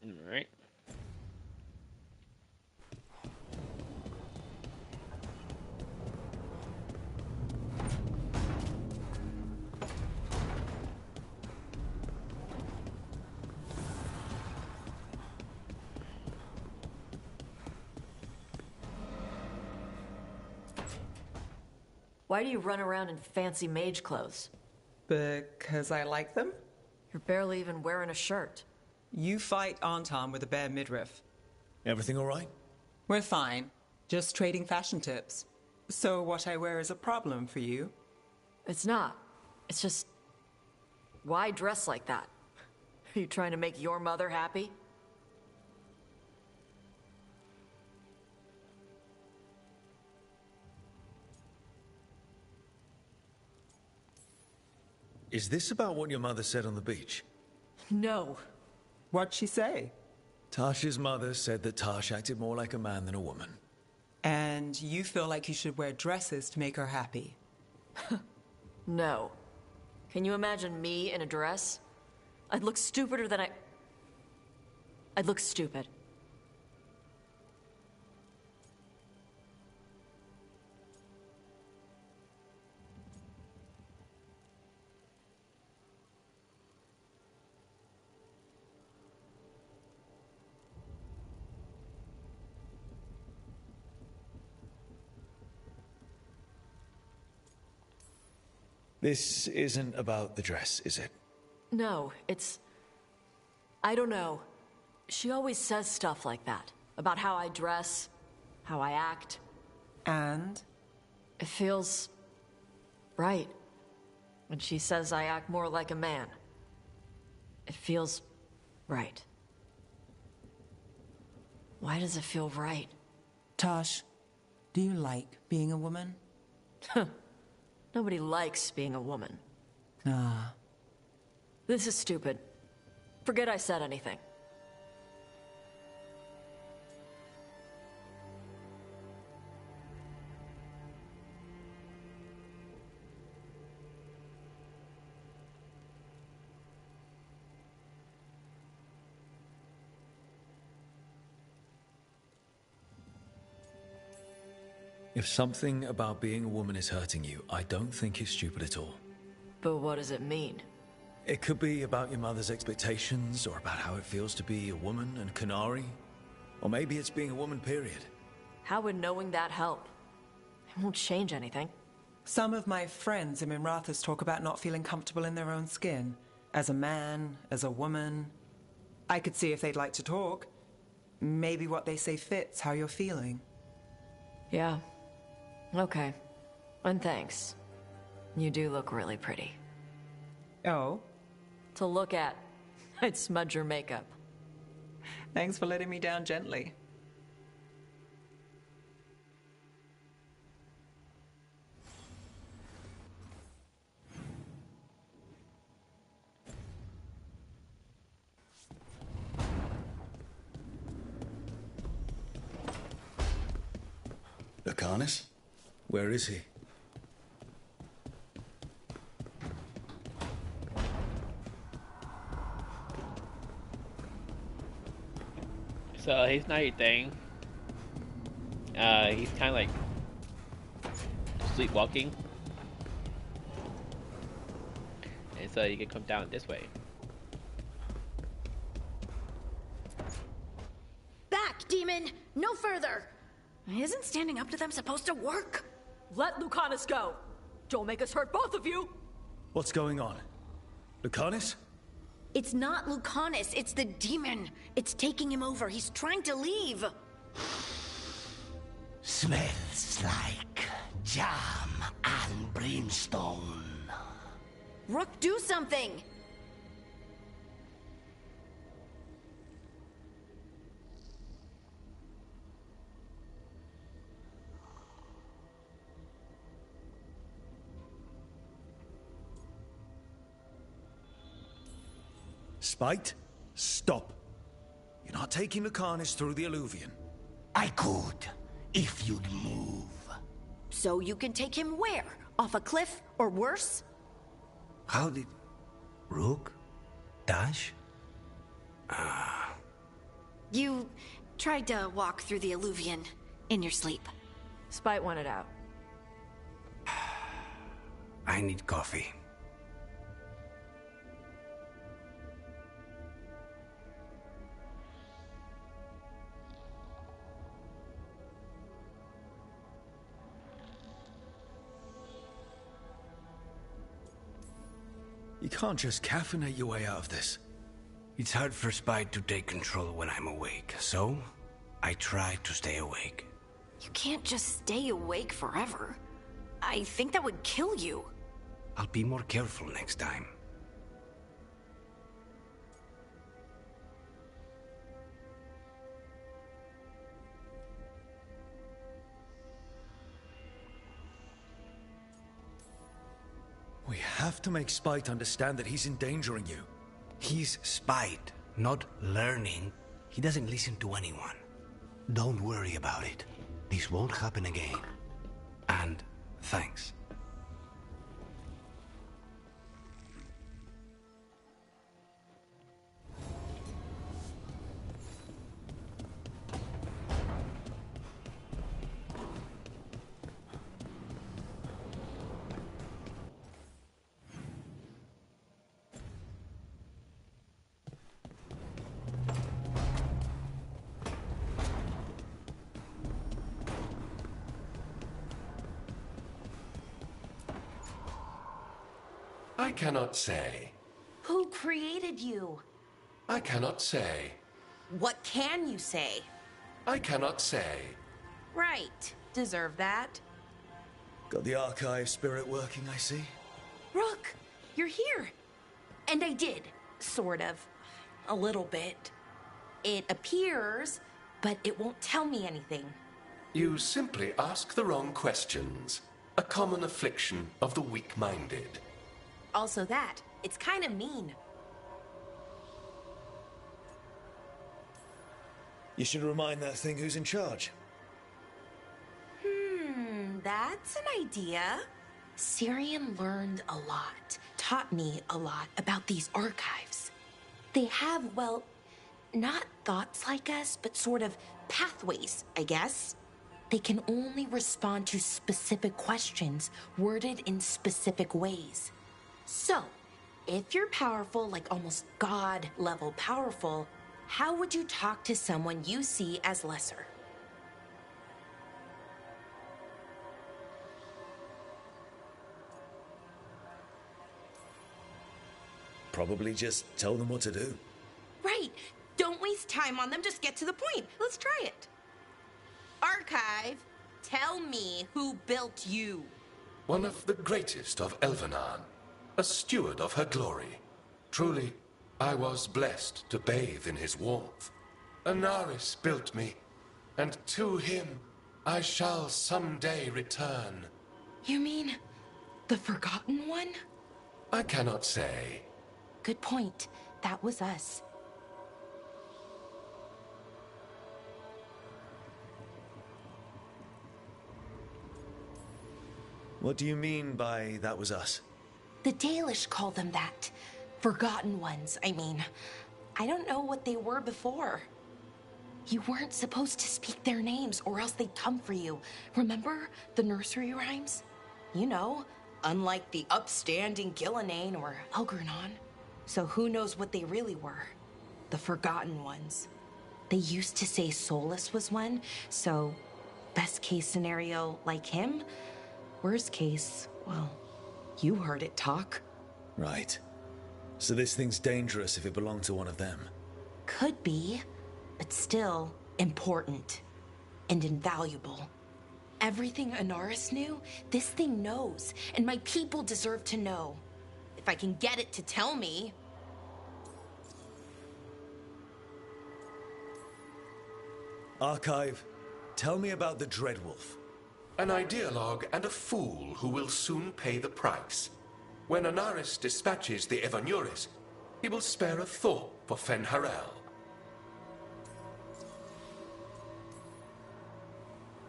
Alright. Why do you run around in fancy mage clothes? Because I like them? You're barely even wearing a shirt. You fight Anton with a bare midriff. Everything all right? We're fine. Just trading fashion tips. So what I wear is a problem for you? It's not. It's just... Why dress like that? Are you trying to make your mother happy? Is this about what your mother said on the beach? No. What'd she say? Tasha's mother said that Tash acted more like a man than a woman. And you feel like you should wear dresses to make her happy? No. Can you imagine me in a dress? I'd look stupider than I'd look stupid. This isn't about the dress, is it? No, it's... I don't know. She always says stuff like that. About how I dress, how I act. And? It feels... right. When she says I act more like a man. It feels... right. Why does it feel right? Tosh, do you like being a woman? Nobody likes being a woman. Ah. This is stupid. Forget I said anything. If something about being a woman is hurting you, I don't think it's stupid at all. But what does it mean? It could be about your mother's expectations, or about how it feels to be a woman and Canary. Or maybe it's being a woman, period. How would knowing that help? It won't change anything. Some of my friends in Minrathous talk about not feeling comfortable in their own skin. As a man, as a woman. I could see if they'd like to talk. Maybe what they say fits how you're feeling. Yeah. Okay. And thanks. You do look really pretty. Oh? To look at. I'd smudge your makeup. Thanks for letting me down gently. Lucanus? Where is he? So he's not your thing. He's kind of like sleepwalking, and so you can come down this way. Back, demon! No further! Isn't standing up to them supposed to work? Let Lucanus go! Don't make us hurt both of you! What's going on? Lucanus? It's not Lucanus, it's the demon. It's taking him over. He's trying to leave. Smells like jam and brimstone. Rook, do something! Spite? Stop. You're not taking Lucanus through the Alluvion. I could, if you'd move. So you can take him where? Off a cliff, or worse? How did... Rook? Dash? You tried to walk through the Alluvion in your sleep. Spite wanted out. I need coffee. You can't just caffeinate your way out of this. It's hard for Spite to take control when I'm awake, so I try to stay awake. You can't just stay awake forever. I think that would kill you. I'll be more careful next time. We have to make Spite understand that he's endangering you. He's Spite, not learning. He doesn't listen to anyone. Don't worry about it. This won't happen again. And thanks. I cannot say. Who created you? I cannot say. What can you say? I cannot say. Right. Deserve that. Got the archive spirit working, I see. Rook, you're here. And I did, sort of. A little bit. It appears, but it won't tell me anything. You simply ask the wrong questions. A common affliction of the weak-minded. Also that, it's kind of mean. You should remind that thing who's in charge. That's an idea. Syrian learned a lot, taught me a lot about these archives. They have, well, not thoughts like us, but sort of pathways, I guess. They can only respond to specific questions worded in specific ways. So, if you're powerful, like almost God-level powerful, how would you talk to someone you see as lesser? Probably just tell them what to do. Right. Don't waste time on them. Just get to the point. Let's try it. Archive, tell me who built you. One of the greatest of Elvenan. A steward of her glory. Truly, I was blessed to bathe in his warmth. Anaris built me, and to him I shall someday return. You mean the Forgotten One? I cannot say. Good point. That was us. What do you mean by that was us? The Dalish call them that. Forgotten Ones, I mean. I don't know what they were before. You weren't supposed to speak their names or else they'd come for you. Remember the nursery rhymes? You know, unlike the upstanding Gillenane or Elgernon. So who knows what they really were? The Forgotten Ones. They used to say Solus was one, so best case scenario like him. Worst case, well, you heard it talk. Right. So this thing's dangerous if it belonged to one of them. Could be, but still important and invaluable. Everything Anaris knew, this thing knows, and my people deserve to know. If I can get it to tell me. Archive, tell me about the Dreadwolf. An ideologue and a fool who will soon pay the price. When Anaris dispatches the Evanuris, he will spare a thought for Fen'Harel.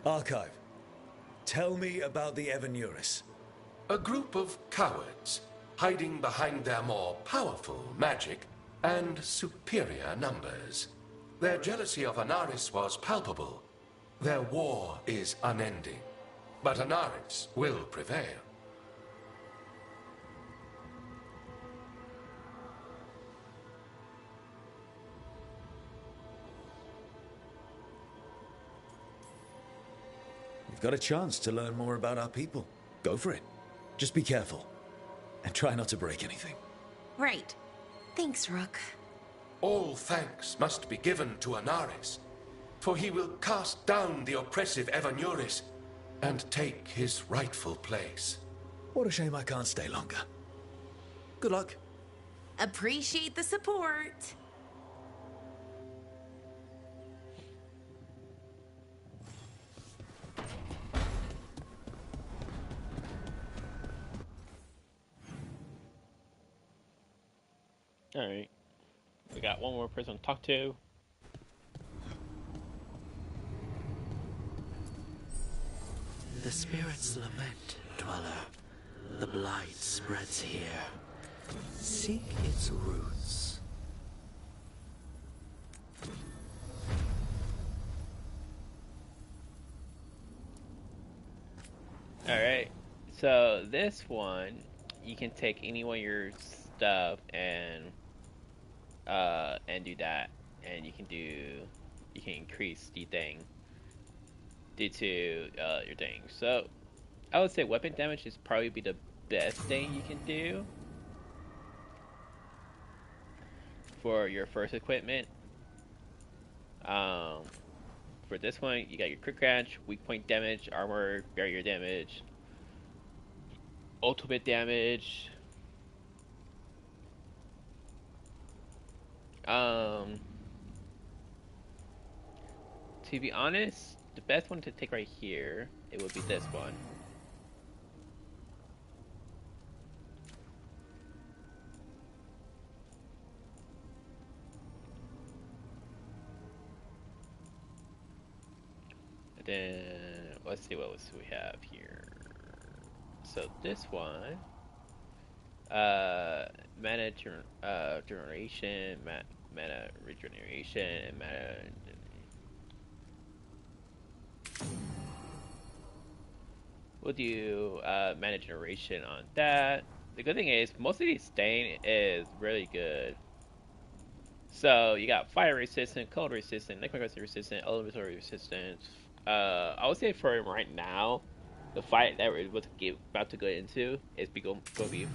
Archive, tell me about the Evanuris. A group of cowards, hiding behind their more powerful magic and superior numbers. Their jealousy of Anaris was palpable. Their war is unending. But Anaris will prevail. You've got a chance to learn more about our people. Go for it. Just be careful. And try not to break anything. Right. Thanks, Rook. All thanks must be given to Anaris, for he will cast down the oppressive Evanuris and take his rightful place. What a shame I can't stay longer. Good luck. Appreciate the support. Alright. We got one more person to talk to. The spirits lament, dweller. The blight spreads here. Seek its roots. Alright, so this one, you can take any one of your stuff and do that, and you can increase the thing due to your thing. So I would say weapon damage is probably be the best thing you can do for your first equipment. For this one, you got your quick catch, weak point damage, armor, barrier damage, ultimate damage. To be honest, the best one to take right here, it would be this one. And then let's see what else we have here. So this one, mana generation, mana regeneration, and mana. We'll do mana generation on that. The good thing is most of these stain is really good. So you got fire resistant, cold resistant, necromancy resistant, elemental resistance. I would say for right now, the fight that we're about to go into is going to be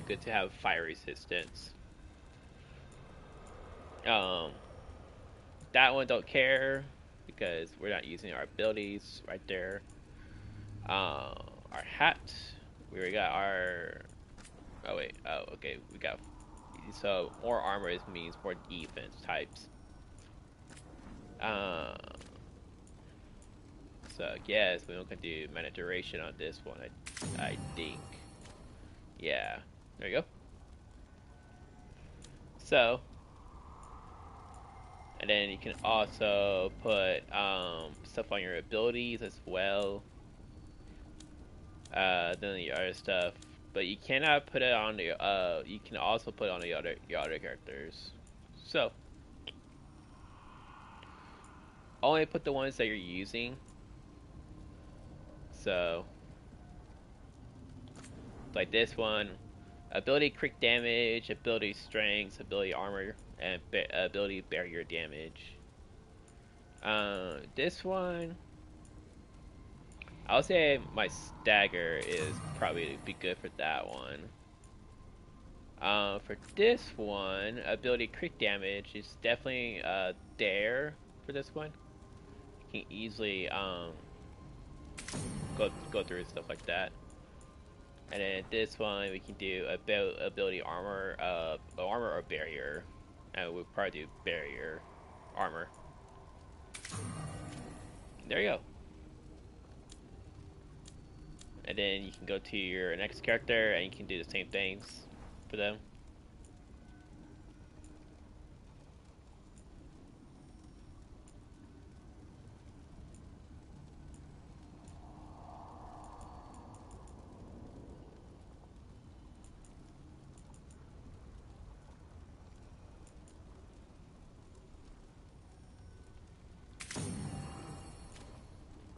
good to have fire resistance. That one don't care because we're not using our abilities right there. Our hat, we already got our. Oh wait, oh okay, we got. So more armor means more defense types. So yes, we're gonna do mana duration on this one. I think. Yeah, there you go. So, and then you can also put stuff on your abilities as well. Then the other stuff, but you cannot put it on the. You can also put it on your other characters. So, only put the ones that you're using. So, like this one, ability crit damage, ability strength, ability armor, and ability barrier damage. This one, I'll say my stagger is probably be good for that one. For this one, ability crit damage is definitely there for this one. You can easily go through stuff like that. And then this one we can do ability armor, armor or barrier, and we'll probably do barrier, armor. There you go. And then you can go to your next character and you can do the same things for them.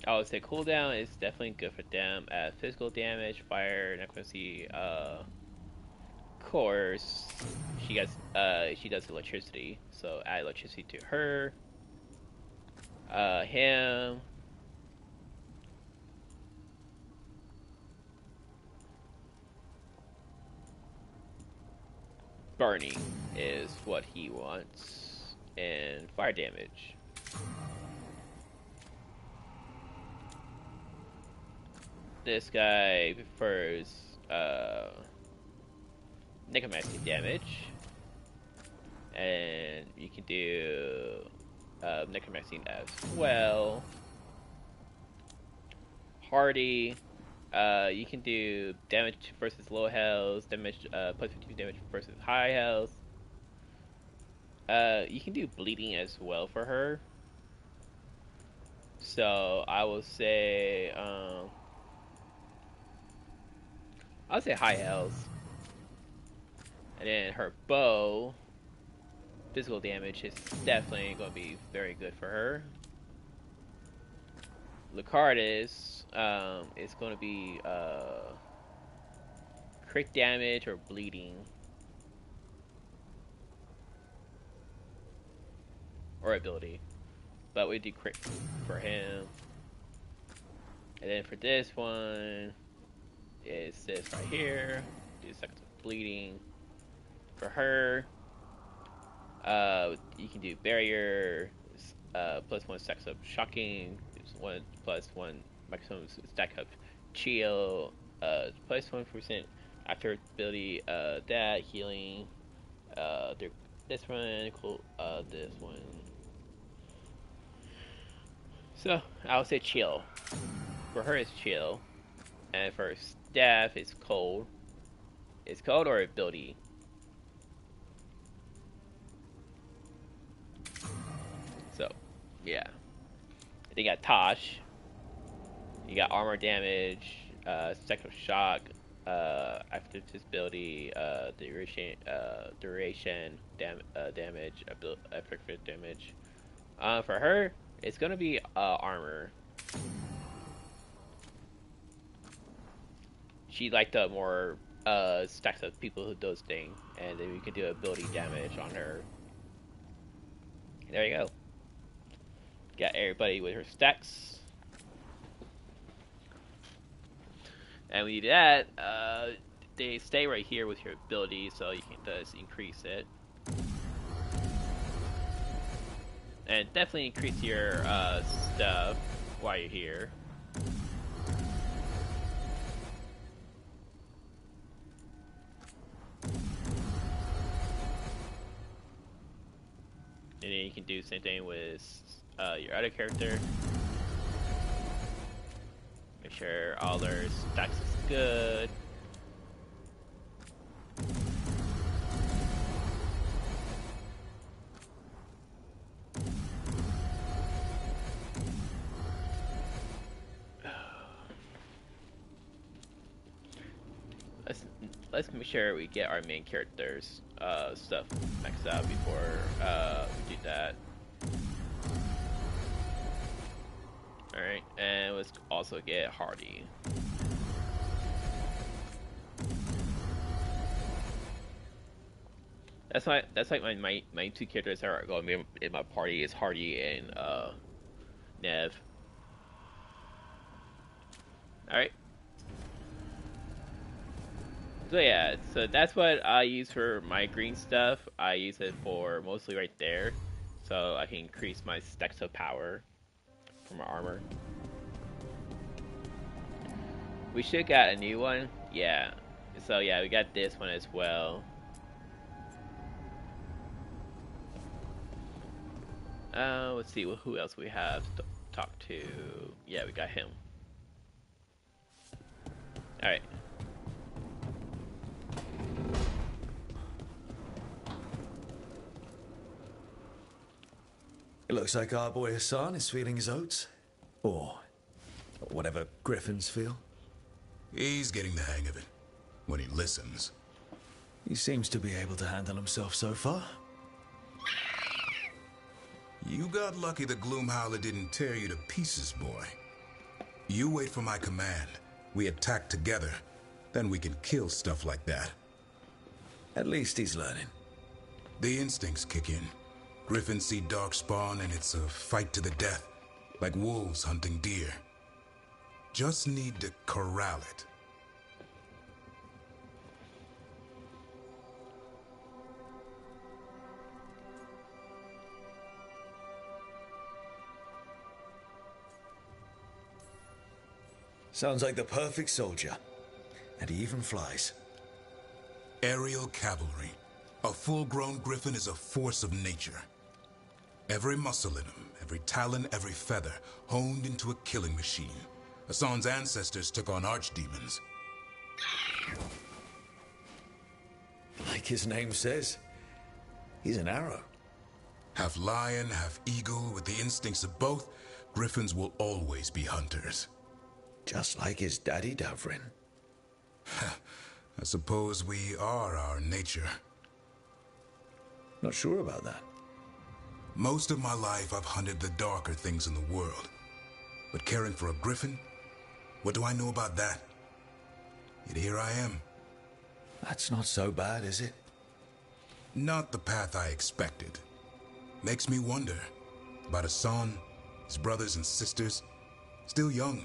I would say cooldown is definitely good for them. Physical damage, fire, necromancy, course, she does electricity, so add electricity to her. Him. Burning is what he wants, and fire damage. This guy prefers necromancy damage, and you can do necromancy as well. Hardy, you can do damage versus low health, damage plus 50 damage versus high health. You can do bleeding as well for her. So I will say I'll say high health. And then her bow, physical damage is definitely going to be very good for her. Lucardis is going to be crit damage or bleeding. Or ability. But we do crit for him. And then for this one, it's this right here. Do seconds of bleeding. For her, you can do barrier, +1 stacks up shocking, +1 maximum stack up chill, +1% after ability, that healing, this one, cool, this one. So I would say chill. For her, it's chill, and for staff, it's cold. It's cold or ability. So, yeah. Then you got Tosh. You got armor damage, second shock, after ability, duration, damage, effective damage. For her, it's gonna be armor. She like the more stacks of people who does thing, and then we can do ability damage on her. There you go. Got everybody with her stacks. And when you do that, they stay right here with your ability, so you can just increase it. And definitely increase your stuff while you're here. And then you can do the same thing with your other character. Make sure all their stacks is good. Let's make sure we get our main characters stuff maxed out before we do that. Alright, and let's also get Hardy. That's like my two characters that are going to be in my party is Hardy and Nev. Alright. So yeah, so that's what I use for my green stuff. I use it for mostly right there, so I can increase my stacks of power for my armor. We should get a new one, yeah. So yeah, we got this one as well. Let's see who else we have to talk to. Yeah, we got him. All right. It looks like our boy Hassan is feeling his oats. Or whatever griffins feel. He's getting the hang of it. When he listens. He seems to be able to handle himself so far. You got lucky the Gloomhowler didn't tear you to pieces, boy. You wait for my command. We attack together. Then we can kill stuff like that. At least he's learning. The instincts kick in. Griffins see darkspawn and it's a fight to the death, like wolves hunting deer. Just need to corral it. Sounds like the perfect soldier. And he even flies. Aerial cavalry. A full-grown griffin is a force of nature. Every muscle in him, every talon, every feather, honed into a killing machine. Hassan's ancestors took on archdemons. Like his name says, he's an arrow. Half lion, half eagle, with the instincts of both, griffins will always be hunters. Just like his daddy, Davrin. I suppose we are our nature. Not sure about that. Most of my life, I've hunted the darker things in the world. But caring for a griffin? What do I know about that? Yet here I am. That's not so bad, is it? Not the path I expected. Makes me wonder about Hassan, his brothers and sisters. Still young.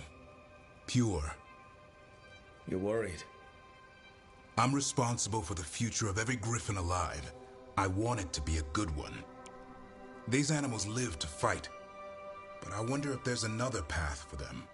Pure. You're worried? I'm responsible for the future of every griffin alive. I want it to be a good one. These animals live to fight, but I wonder if there's another path for them.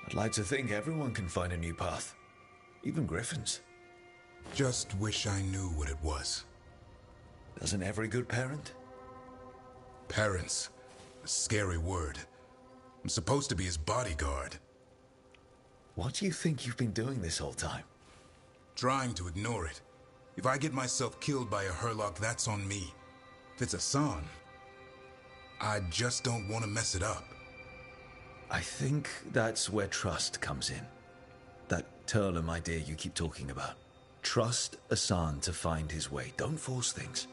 I'd like to think everyone can find a new path. Even griffins. Just wish I knew what it was. Doesn't every good parent? Parents. A scary word. I'm supposed to be his bodyguard. What do you think you've been doing this whole time? Trying to ignore it. If I get myself killed by a Hurlock, that's on me. If it's Hassan, I just don't want to mess it up. I think that's where trust comes in. That Turlum idea you keep talking about. Trust Hassan to find his way. Don't force things.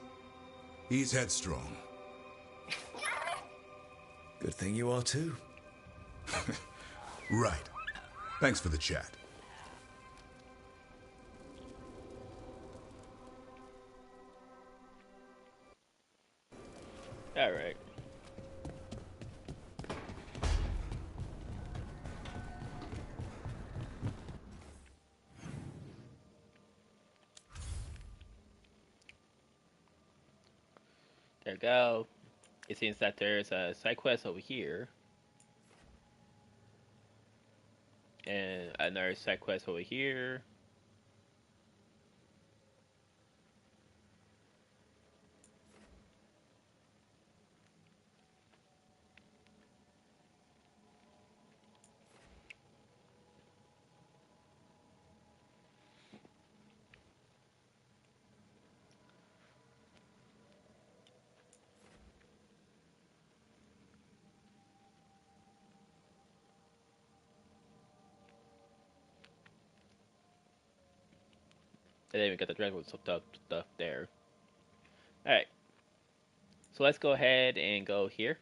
He's headstrong. Good thing you are too. Right. Thanks for the chat. All right. There we go. It seems that there's a side quest over here. And another side quest over here. And then we got the dreadful stuff there. Alright. So let's go ahead and go here.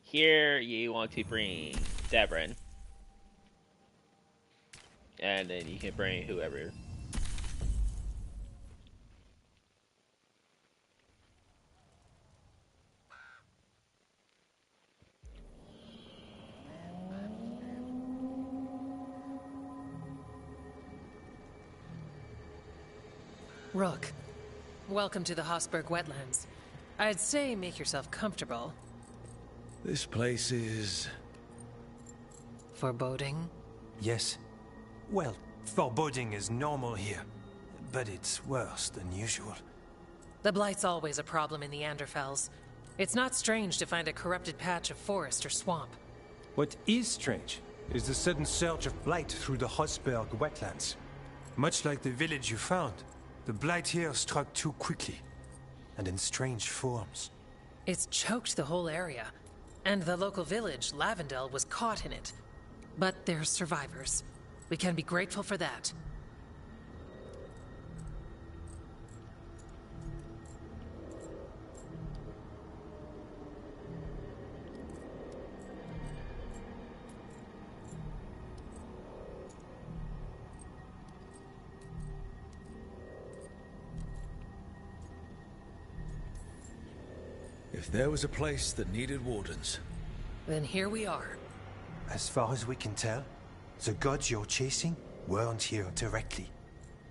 Here you want to bring Devrin. And then you can bring whoever. Rook, welcome to the Hosberg wetlands. I'd say make yourself comfortable. This place is... foreboding? Yes. Well, foreboding is normal here, but it's worse than usual. The Blight's always a problem in the Anderfels. It's not strange to find a corrupted patch of forest or swamp. What is strange is the sudden surge of blight through the Hosberg wetlands. Much like the village you found, the blight here struck too quickly, and in strange forms. It's choked the whole area, and the local village, Lavendel, was caught in it. But they're survivors. We can be grateful for that. If there was a place that needed wardens... Then here we are. As far as we can tell, the gods you're chasing weren't here directly.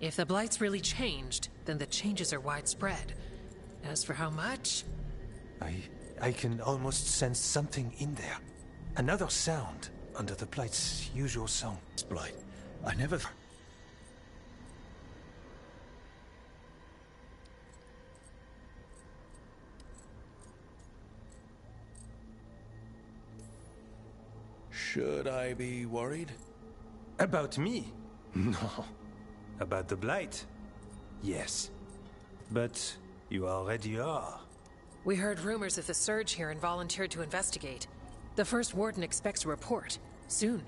If the Blight's really changed, then the changes are widespread. As for how much... I can almost sense something in there. Another sound under the Blight's usual song. It's Blight. I never... Should I be worried? About me? No. About the Blight? Yes. But you already are. We heard rumors of the surge here and volunteered to investigate. The first warden expects a report. Soon.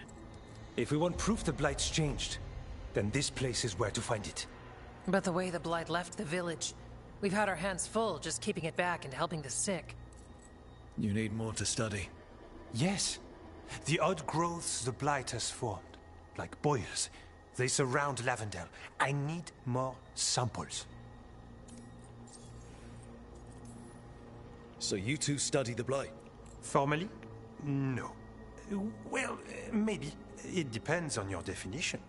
If we want proof the Blight's changed, then this place is where to find it. But the way the Blight left the village, we've had our hands full just keeping it back and helping the sick. You need more to study. Yes. The odd growths the Blight has formed, like boils, they surround Lavendel. I need more samples. So you two study the Blight? Formally? No. Well, maybe. It depends on your definition.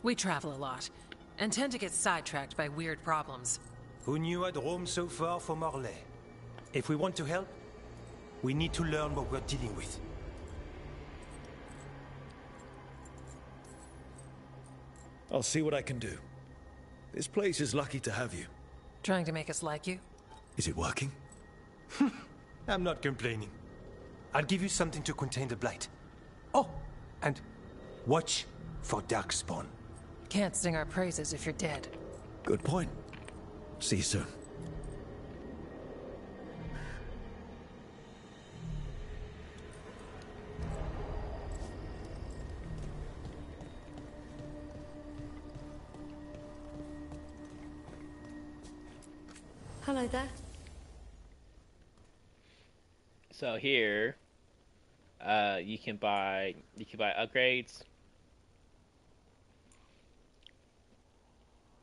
We travel a lot, and tend to get sidetracked by weird problems. Who knew I'd roam so far from Orlais? If we want to help, we need to learn what we're dealing with. I'll see what I can do. This place is lucky to have you. Trying to make us like you? Is it working? I'm not complaining. I'll give you something to contain the Blight. Oh, and watch for Darkspawn. Can't sing our praises if you're dead. Good point. See you soon. Hello there. So here, you can buy upgrades,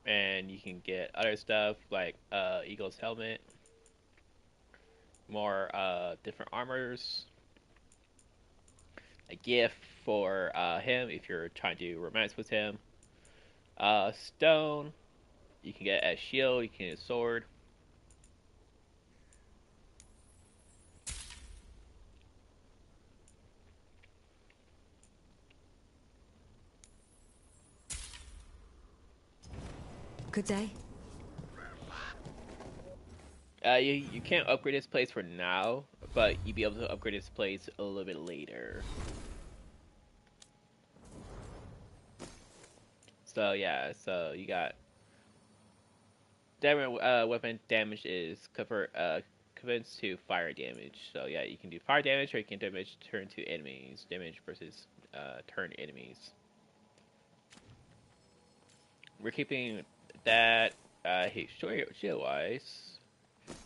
and you can get other stuff like Eagle's helmet, more different armors, a gift for him if you're trying to romance with him, stone. You can get a shield. You can get a sword. Good day. You can't upgrade this place for now, but you'll be able to upgrade this place a little bit later. So yeah, so you got weapon damage is converts to fire damage. So yeah, you can do fire damage, or you can damage turn to enemies. Damage versus turn enemies. We're keeping that shield wise.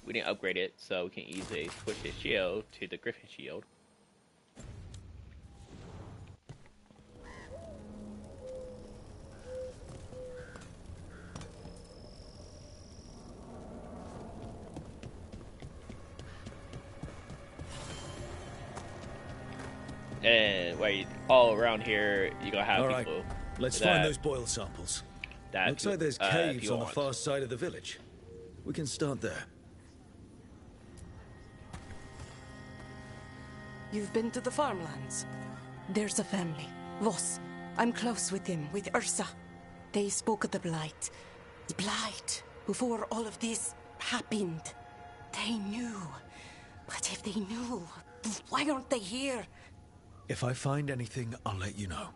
We didn't upgrade it, so we can easily switch the shield to the Griffin shield. And all around here, you're gonna have all people. Right. Let's find those boil samples. Looks like there's caves on the far side of the village. We can start there. You've been to the farmlands? There's a family, Voss. I'm close with them, with Ursa. They spoke of the Blight. The Blight, before all of this happened. They knew. But if they knew, why aren't they here? If I find anything, I'll let you know.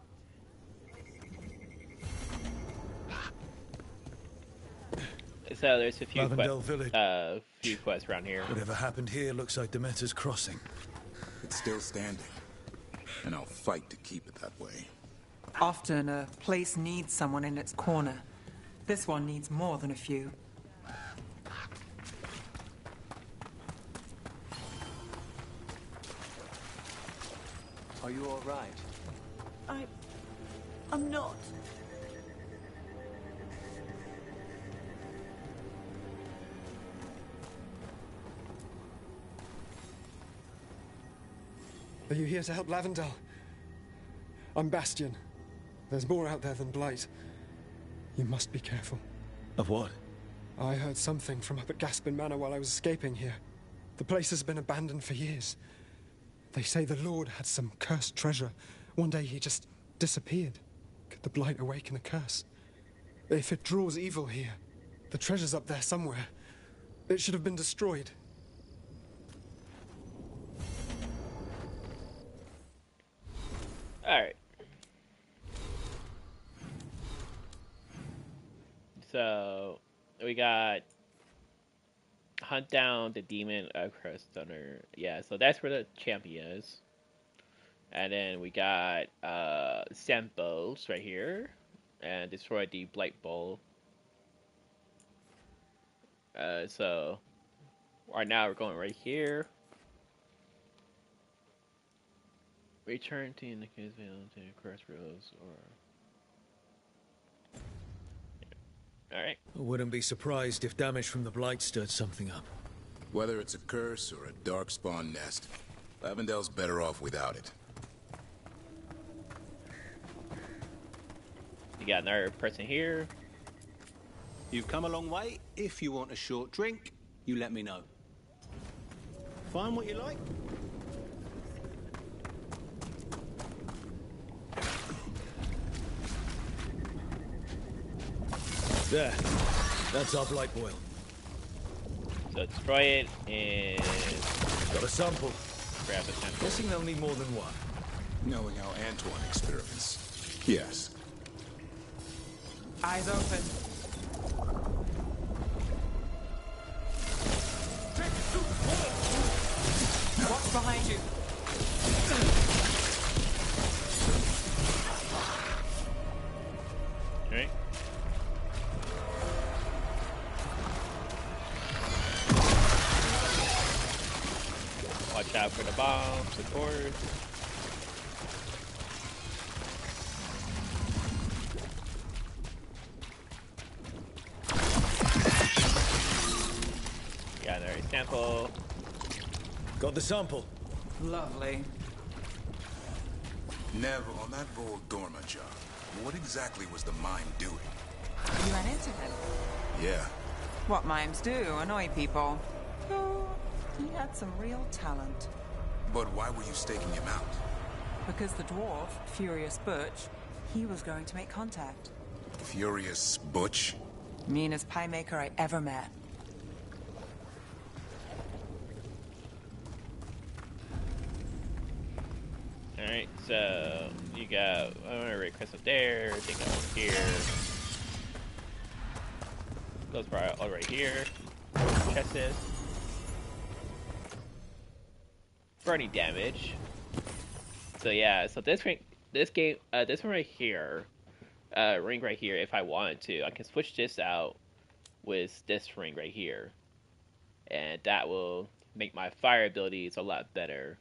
So there's a few few quests around here. Whatever happened here looks like Demeter's Crossing. It's still standing, and I'll fight to keep it that way. Often a place needs someone in its corner. This one needs more than a few. Are you all right? I'm not. Are you here to help Lavendel? I'm Bastion. There's more out there than Blight. You must be careful. Of what? I heard something from up at Gaspin Manor while I was escaping here. The place has been abandoned for years. They say the Lord had some cursed treasure. One day he just disappeared. Could the Blight awaken a curse? If it draws evil here, the treasure's up there somewhere. It should have been destroyed. Alright. So, we got hunt down the demon crust stunner. Yeah, so that's where the champion is. And then we got Samples right here. And destroy the Blight Bowl. So, right now we're going right here. Return to the case to crossroads or... Alright. I wouldn't be surprised if damage from the Blight stirred something up. Whether it's a curse or a darkspawn nest, Lavendel's better off without it. You got another person here. You've come a long way. If you want a short drink, you let me know. Find what you like. There. That's our Blight Boil. So destroy it and... Got a sample. Grab a sample. Guessing they'll need more than one. Knowing how Antoine experiments. Yes. Eyes open. What's behind you? Okay. Watch out for the bombs, of course. Got another sample. Got the sample. Lovely. Nev, on that Vol Dorma job, what exactly was the mime doing? You ran into him. Yeah. What mimes do, annoy people. Oh, he had some real talent. But why were you staking him out? Because the dwarf, Furious Butch, he was going to make contact. Furious Butch? Meanest pie maker I ever met. Alright, so you got red crest up there, take that over here. Goes all right here. Chest is. Burning damage. So yeah, so this one right here, ring right here, if I wanted to, I can switch this out with this ring right here. And that will make my fire abilities a lot better.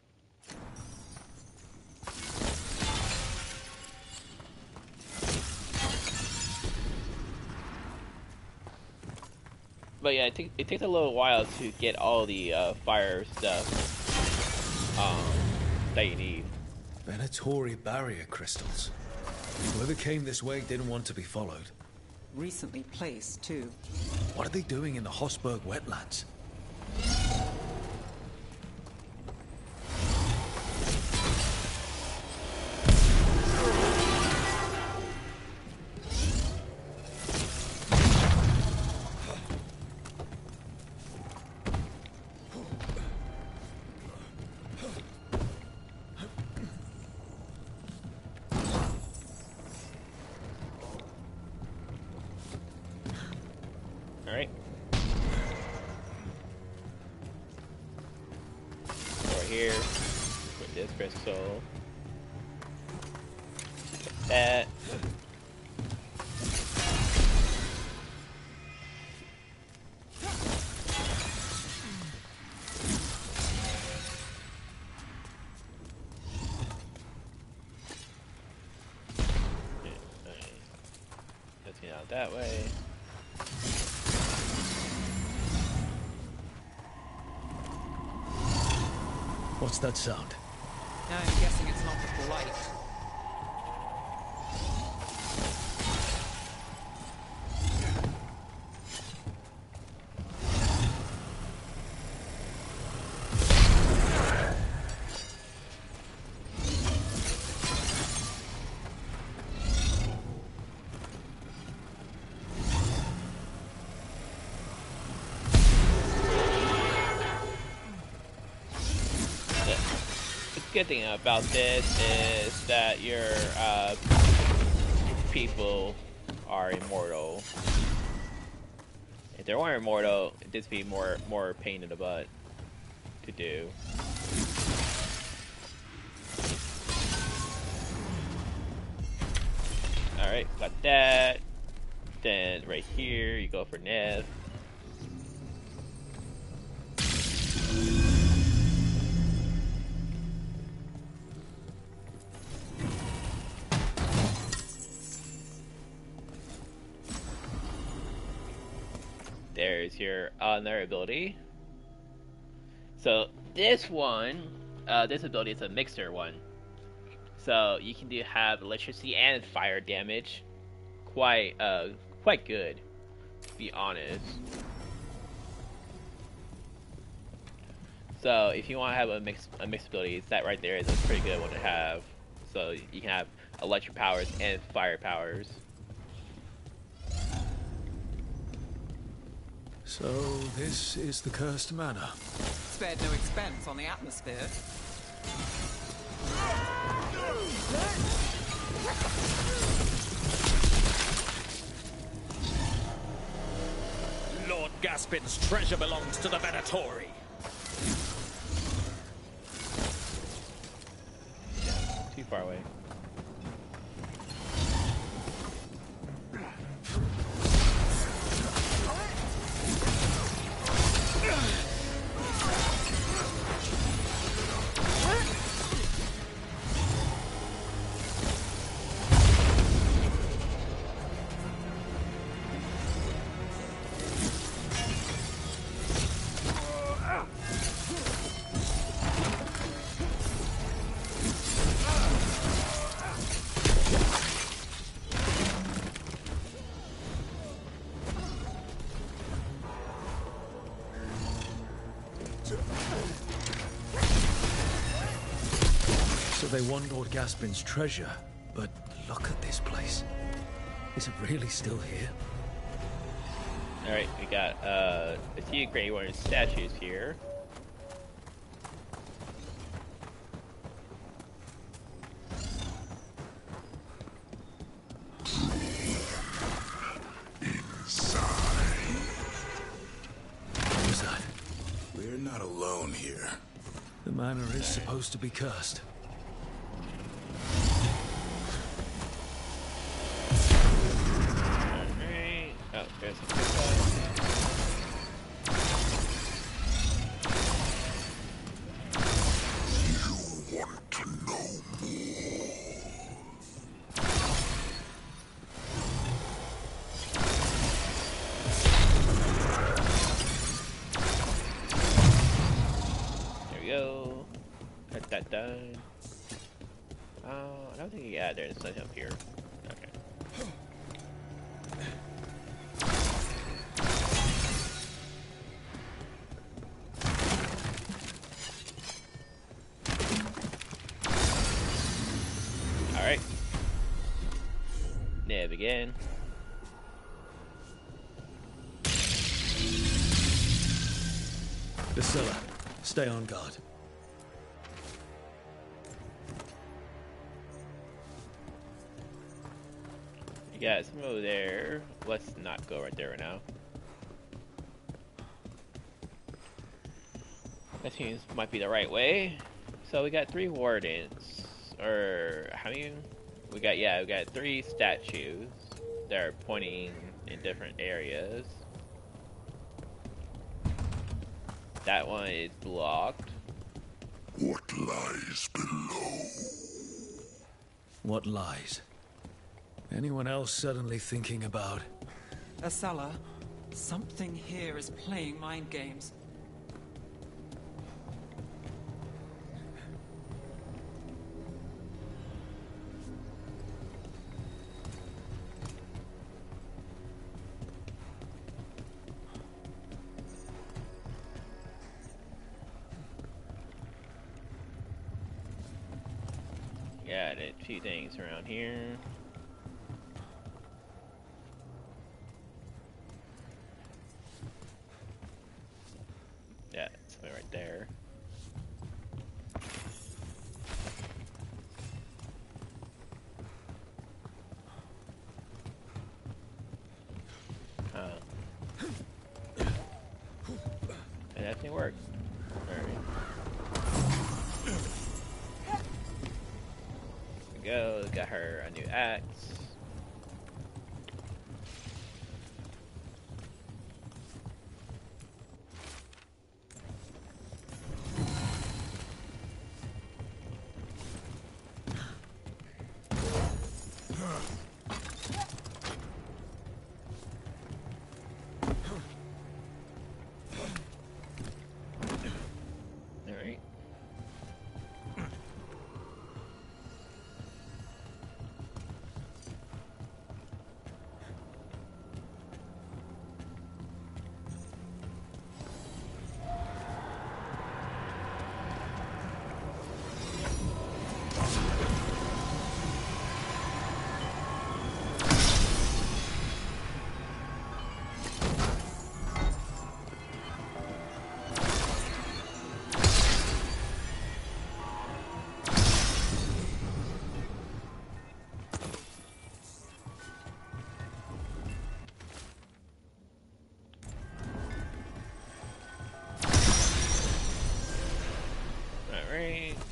But yeah, it takes a little while to get all the fire stuff that you need. Venatori barrier crystals. Whoever came this way didn't want to be followed. Recently placed, too. What are they doing in the Hossberg wetlands? Alright. Over here. Put this crystal. Get that. Let's get out that way. What's that sound? I'm guessing it's not the blight. good thing about this is that your people are immortal. If they weren't immortal, it'd just be more pain in the butt to do. Alright, got that. Then right here, you go for Nev. There's your another ability. So this one, this ability is a mixer one. So you can have electricity and fire damage. Quite good, to be honest. So if you want to have a mixed ability, that right there is a pretty good one to have. So you can have electric powers and fire powers. So this is the cursed manor. Spared no expense on the atmosphere. Lord Gaspin's treasure belongs to the Venatori. Too far away. They won Lord Gaspin's treasure, but look at this place. Is it really still here? Alright, we got a few Grey Warrior statues here. What was that? We're not alone here. The manor is supposed to be cursed. Oh, there's a good one. You want to know more? There we go. Cut that down. I don't think there's nothing up here. Okay. Alright. Nev again. Priscilla, stay on guard. You got some over there. Let's not go right there right now. That seems might be the right way. So we got 3 wardens. Or how many? We got 3 statues that are pointing in different areas. That one is blocked. What lies below? What lies? Anyone else suddenly thinking about? Asella, something here is playing mind games. Got a few things around here. Yeah, something right there. And that thing worked. Alright. There we go. Got her a new axe.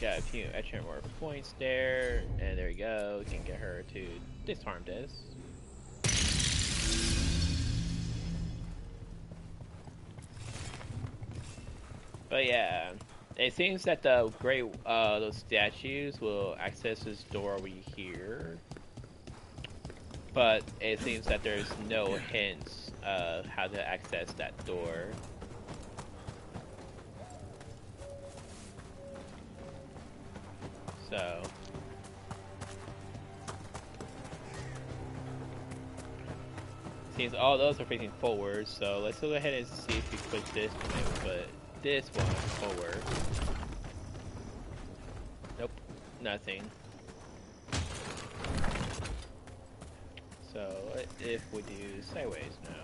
Got a few extra more points there, and there we go. Can get her to disarm this. But yeah, it seems that the those statues will access this door over here. But it seems that there's no hints of how to access that door. So seems all those are facing forward, so let's go ahead and see if we push this one and put this one forward. Nope, nothing. So what if we do sideways now?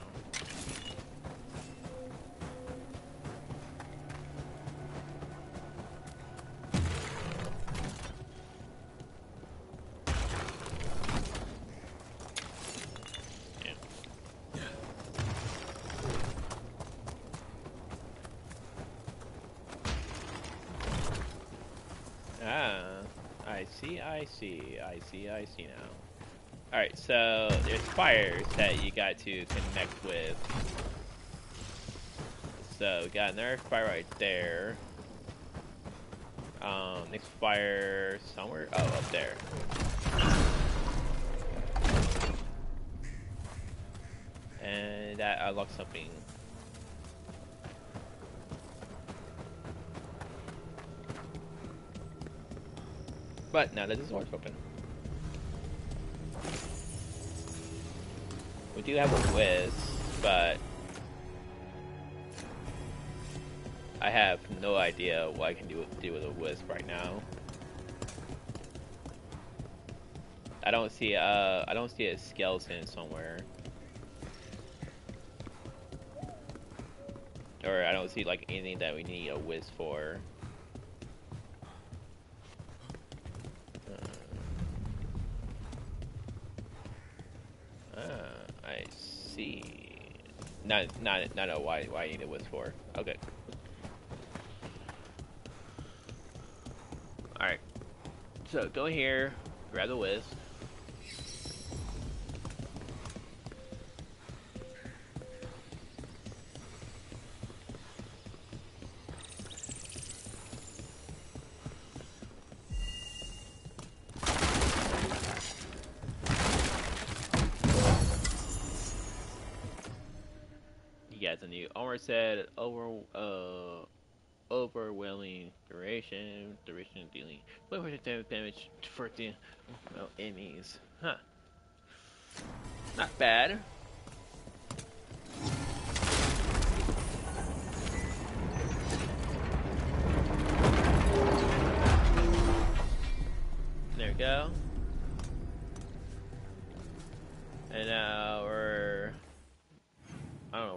I see now. Alright, so there's fires that you got to connect with. So we got another fire right there. Next fire somewhere? Oh, up there. And that unlocks something. But now that this door's open. We do have a whiz, but I have no idea what I can do with a wisp right now. I don't see a skeleton somewhere. Or I don't see like anything that we need a wisp for. I see. Not know why I need a wisp for. Okay. Alright. So go here, grab the wisp. A new armor set, overwhelming duration dealing 100% damage for the enemies. Huh. Not bad. There we go. And now we're... I don't know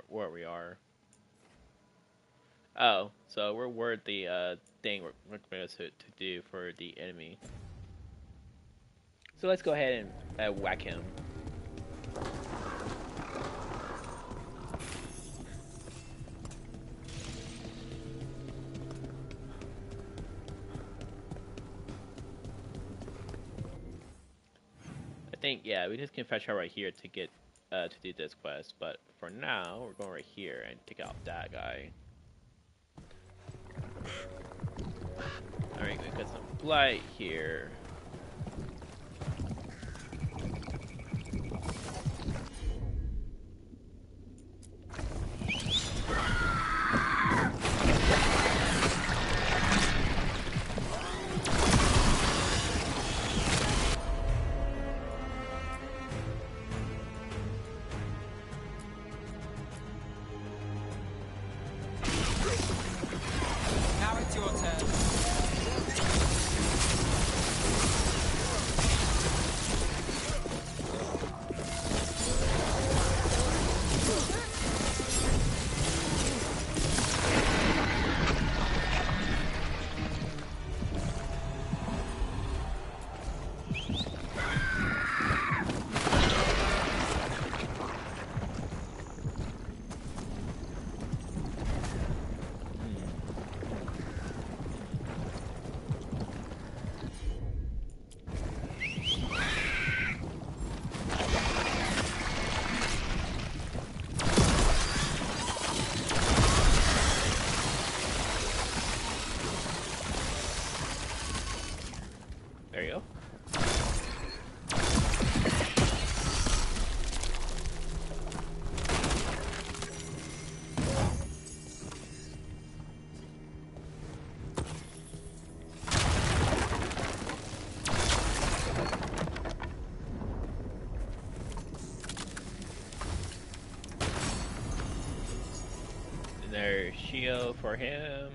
where we are. Oh, so we're where the thing we're going to do for the enemy. So let's go ahead and whack him. think, yeah, we just can fetch her right here to get to do this quest. But for now, we're going right here and take out that guy. Alright, we got some blight here. Now it's your turn. There you go. There's shield for him.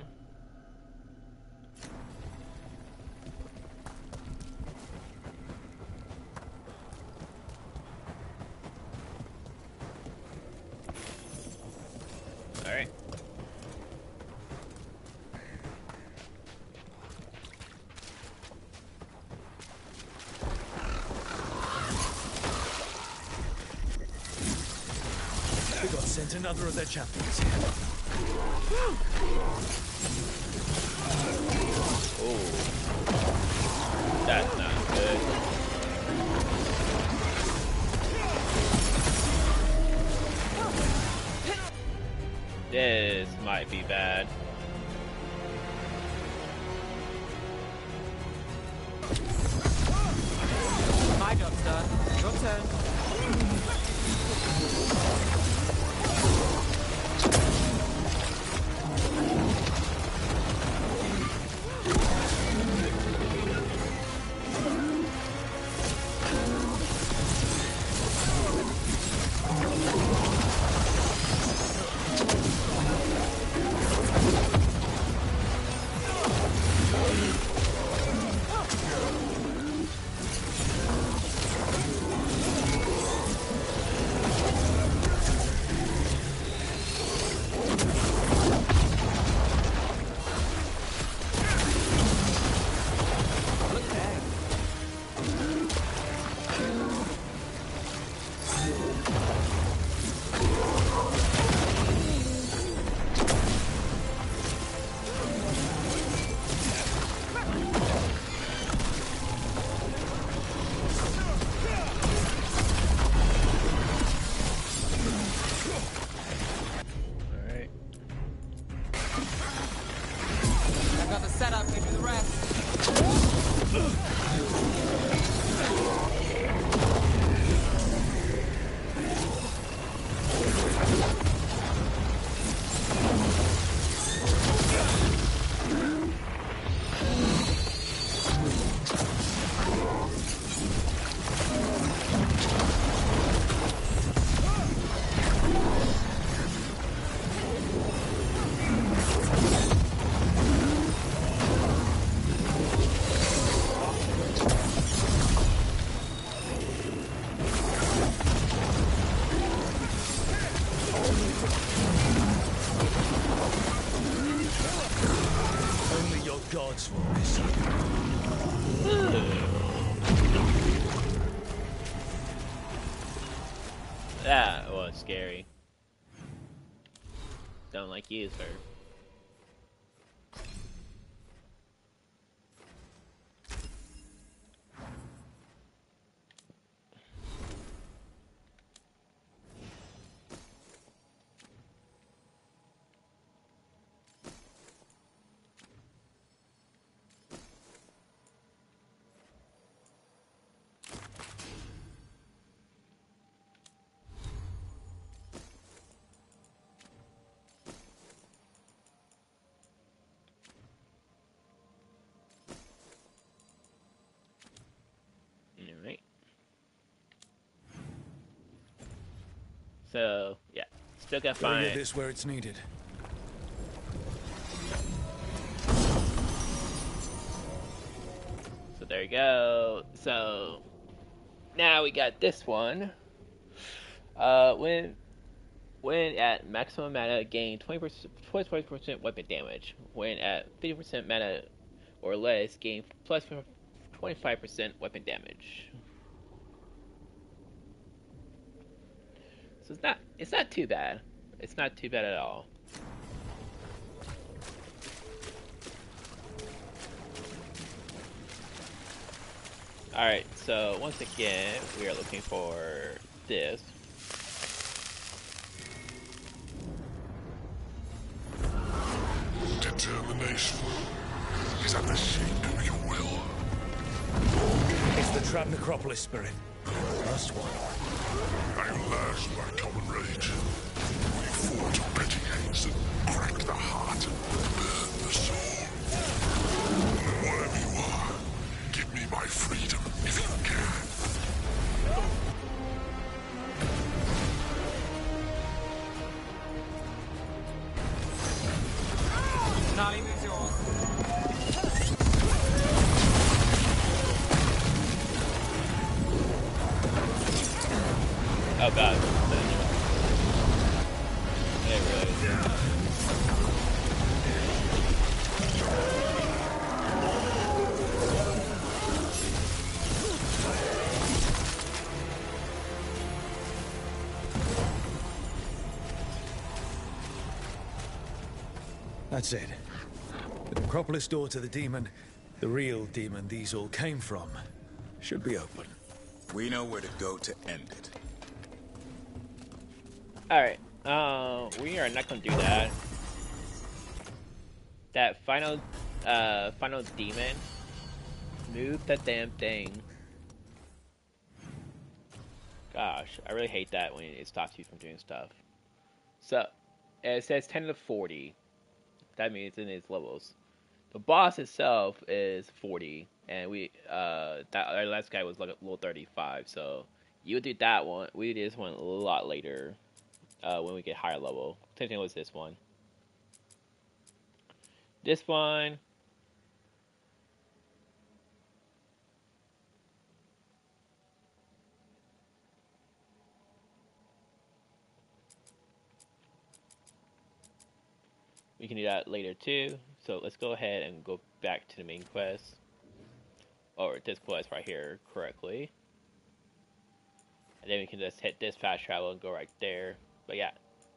Alright. We got sent another of their champions. Oh. That's not good. This might be bad. My job's done. Your turn. Alright. I've got the setup, you do the rest. Only your gods will miss you. That was scary. Don't like you, sir. So yeah, still gotta Gotta find get this where it's needed. So there you go. So now we got this one. When at maximum mana, gain 20% weapon damage. When at 50% mana or less, gain plus 25% weapon damage. So it's not too bad. It's not too bad at all. Alright, so once again, we are looking for this. Determination is at the shape of your will. It's the Trap Necropolis spirit. Last one. I last my common rage. We fought petty hates and cracked the heart and burned the soul. Whatever you are, give me my freedom if you can. Nali moves yours. Oh god. It really is. That's it. The Necropolis door to the demon, the real demon these all came from, should be open. We know where to go to end it. Alright, we are not gonna do that. That final demon, move that damn thing. Gosh, I really hate that when it stops you from doing stuff. So, it says 10 to 40. That means in its levels. The boss itself is 40, and our last guy was like level 35. So you would do that one. We do this one a lot later, when we get higher level. Same thing with this one. This one. We can do that later too. So let's go ahead and go back to the main quest. Or this quest right here correctly. And then we can just hit this fast travel and go right there. But yeah.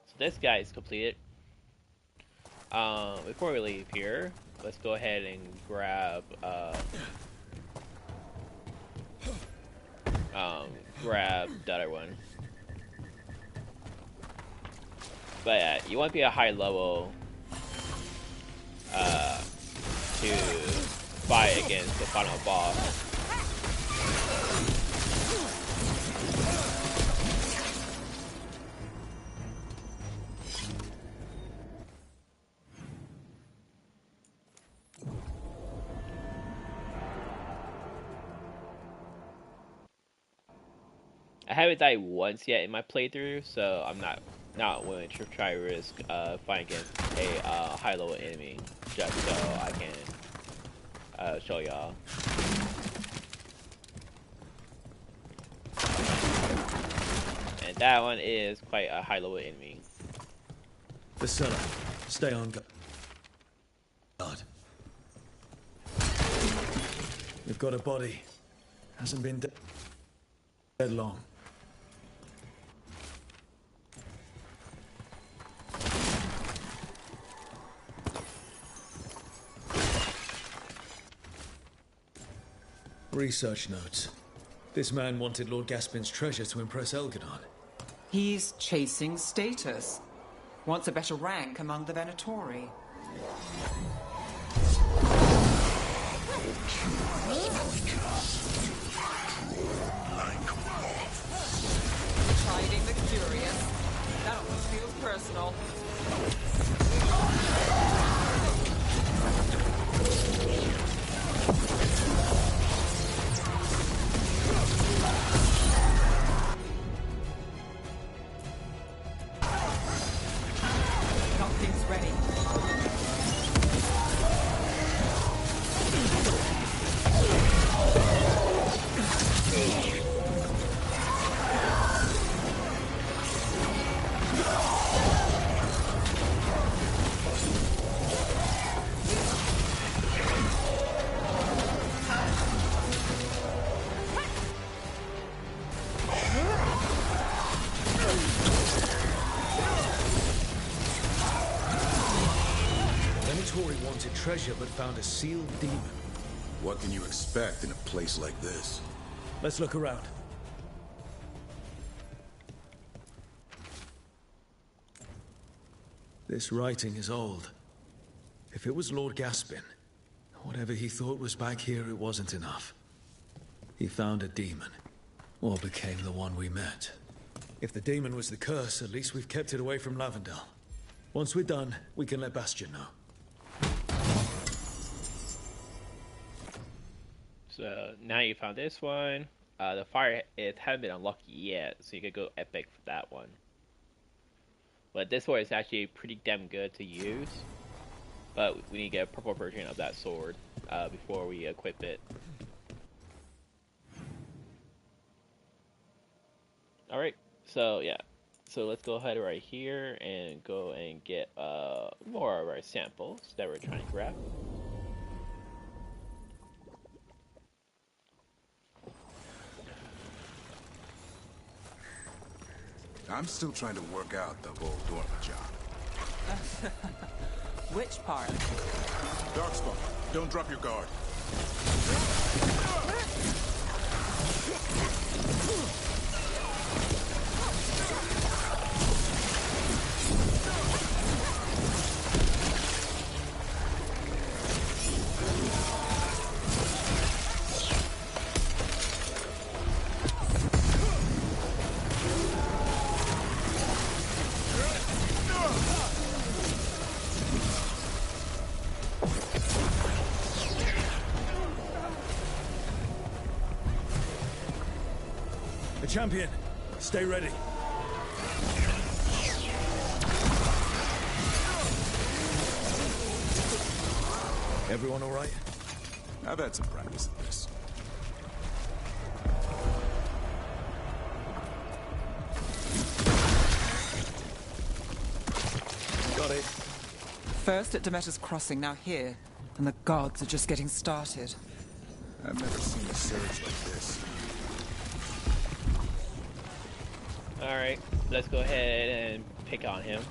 So this guy is completed. Before we leave here, let's go ahead and grab the other one. But yeah, you want to be a high level to fight against the final boss. I haven't died once yet in my playthrough, so I'm not willing to try risk fighting against a high level enemy just so I can show y'all. And that one is quite a high level enemy. The cellar. Stay on guard. We've got a body. Hasn't been dead long. Research notes. This man wanted Lord Gaspin's treasure to impress Elgadon. He's chasing status. Wants a better rank among the Venatori. Chiding the curious. That almost feels personal. Venatori wanted treasure but found a sealed demon. What can you expect in a place like this? Let's look around. This writing is old. If it was Lord Gaspin, whatever he thought was back here, it wasn't enough. He found a demon, or became the one we met. If the demon was the curse, at least we've kept it away from Lavendel. Once we're done, we can let Bastion know. So now you found this one. The fire, it hasn't been unlocked yet, so you could go epic for that one. But this sword is actually pretty damn good to use. But we need to get a purple version of that sword before we equip it. Alright, so yeah. So let's go ahead right here and go and get more of our samples that we're trying to grab. I'm still trying to work out the whole dormant job. Which part? Darkspawn, don't drop your guard. The champion, stay ready. Everyone all right? I've had some practice at this. Got it. First at Demeter's Crossing, now here. And the gods are just getting started. I've never seen a surge like this. Alright, let's go ahead and pick on him.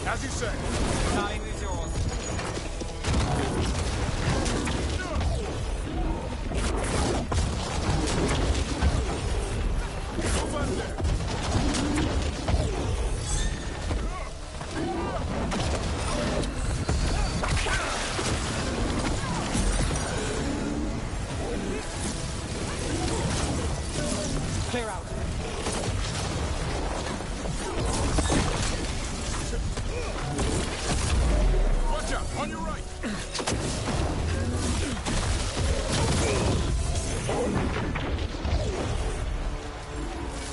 As you say. Time is yours. Move on there. Clear out. Watch out, on your right.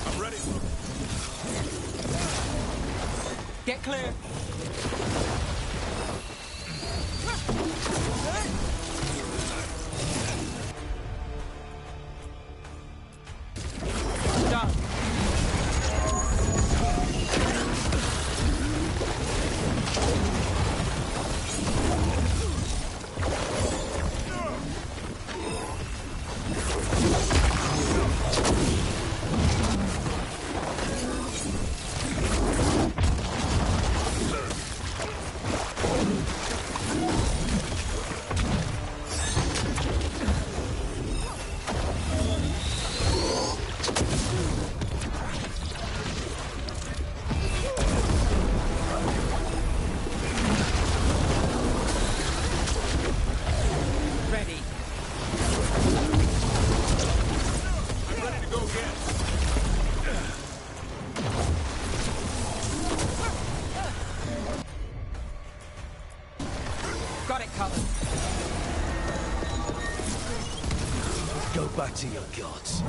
I'm ready. Get clear. Done. Ready. I'm ready to go again. Got it covered. Go back to your gods.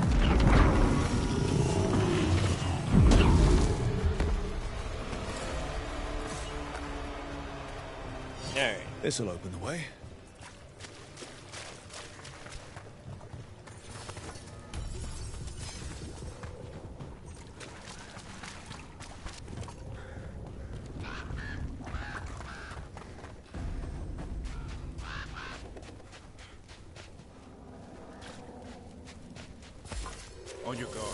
Alright. This'll open the way. On your guard.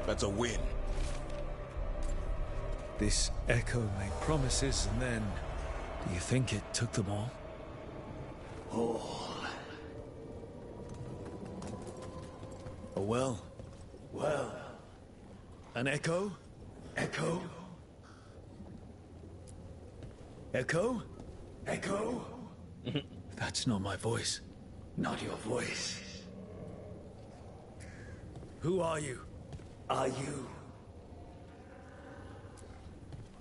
That's a win. This Echo made promises, and then... Do you think it took them all? All. A well? Well. An echo? Echo? Echo? Echo? That's not my voice. Not your voice. Who are you? Are you?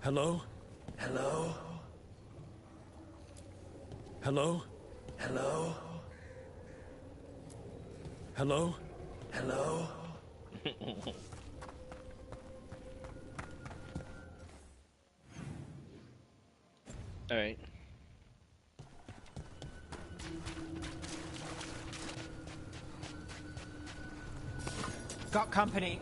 Hello? Hello? Hello? Hello? Hello? Hello? All right. Got company.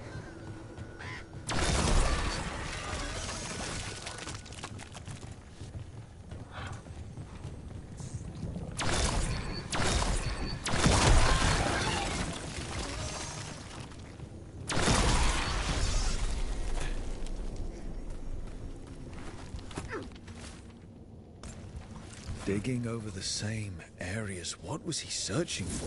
Digging over the same areas. What was he searching for?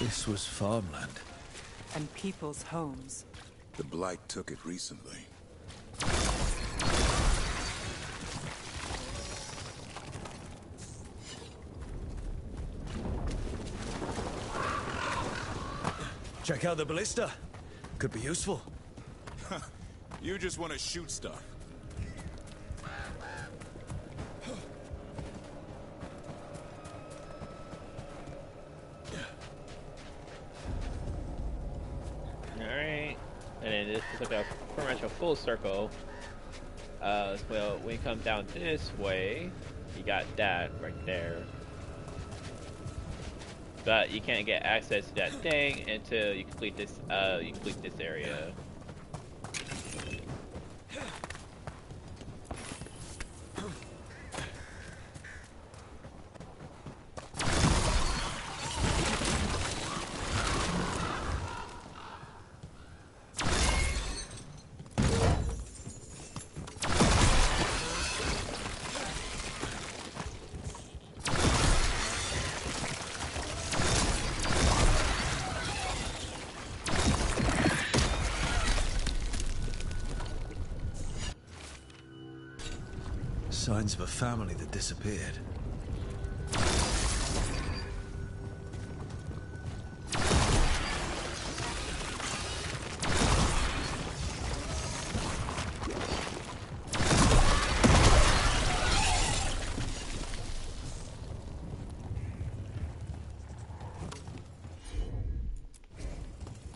This was farmland. And people's homes. The Blight took it recently. Check out the ballista. Could be useful. You just want to shoot stuff. Alright. And then this is like a pretty much a full circle. Well, when you come down this way, you got that right there. But you can't get access to that thing until you complete this area. Signs of a family that disappeared.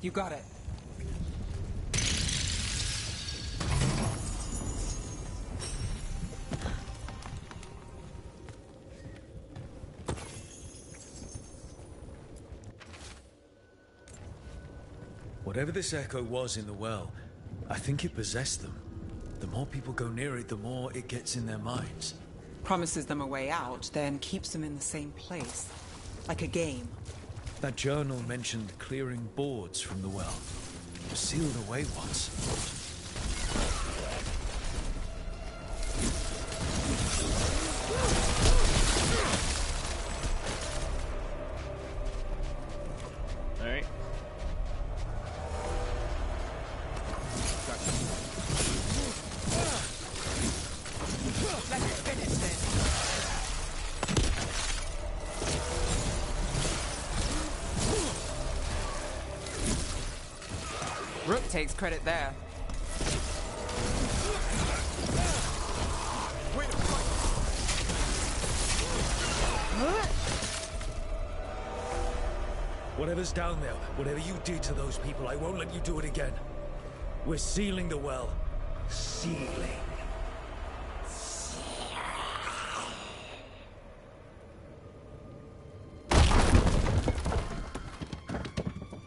You got it. Whatever this echo was in the well, I think it possessed them. The more people go near it, the more it gets in their minds. Promises them a way out, then keeps them in the same place. Like a game. That journal mentioned clearing boards from the well. It was sealed away once. Alright. Let's finish this. Rook takes credit there. Whatever's down there, whatever you did to those people, I won't let you do it again. We're sealing the well. Sealing.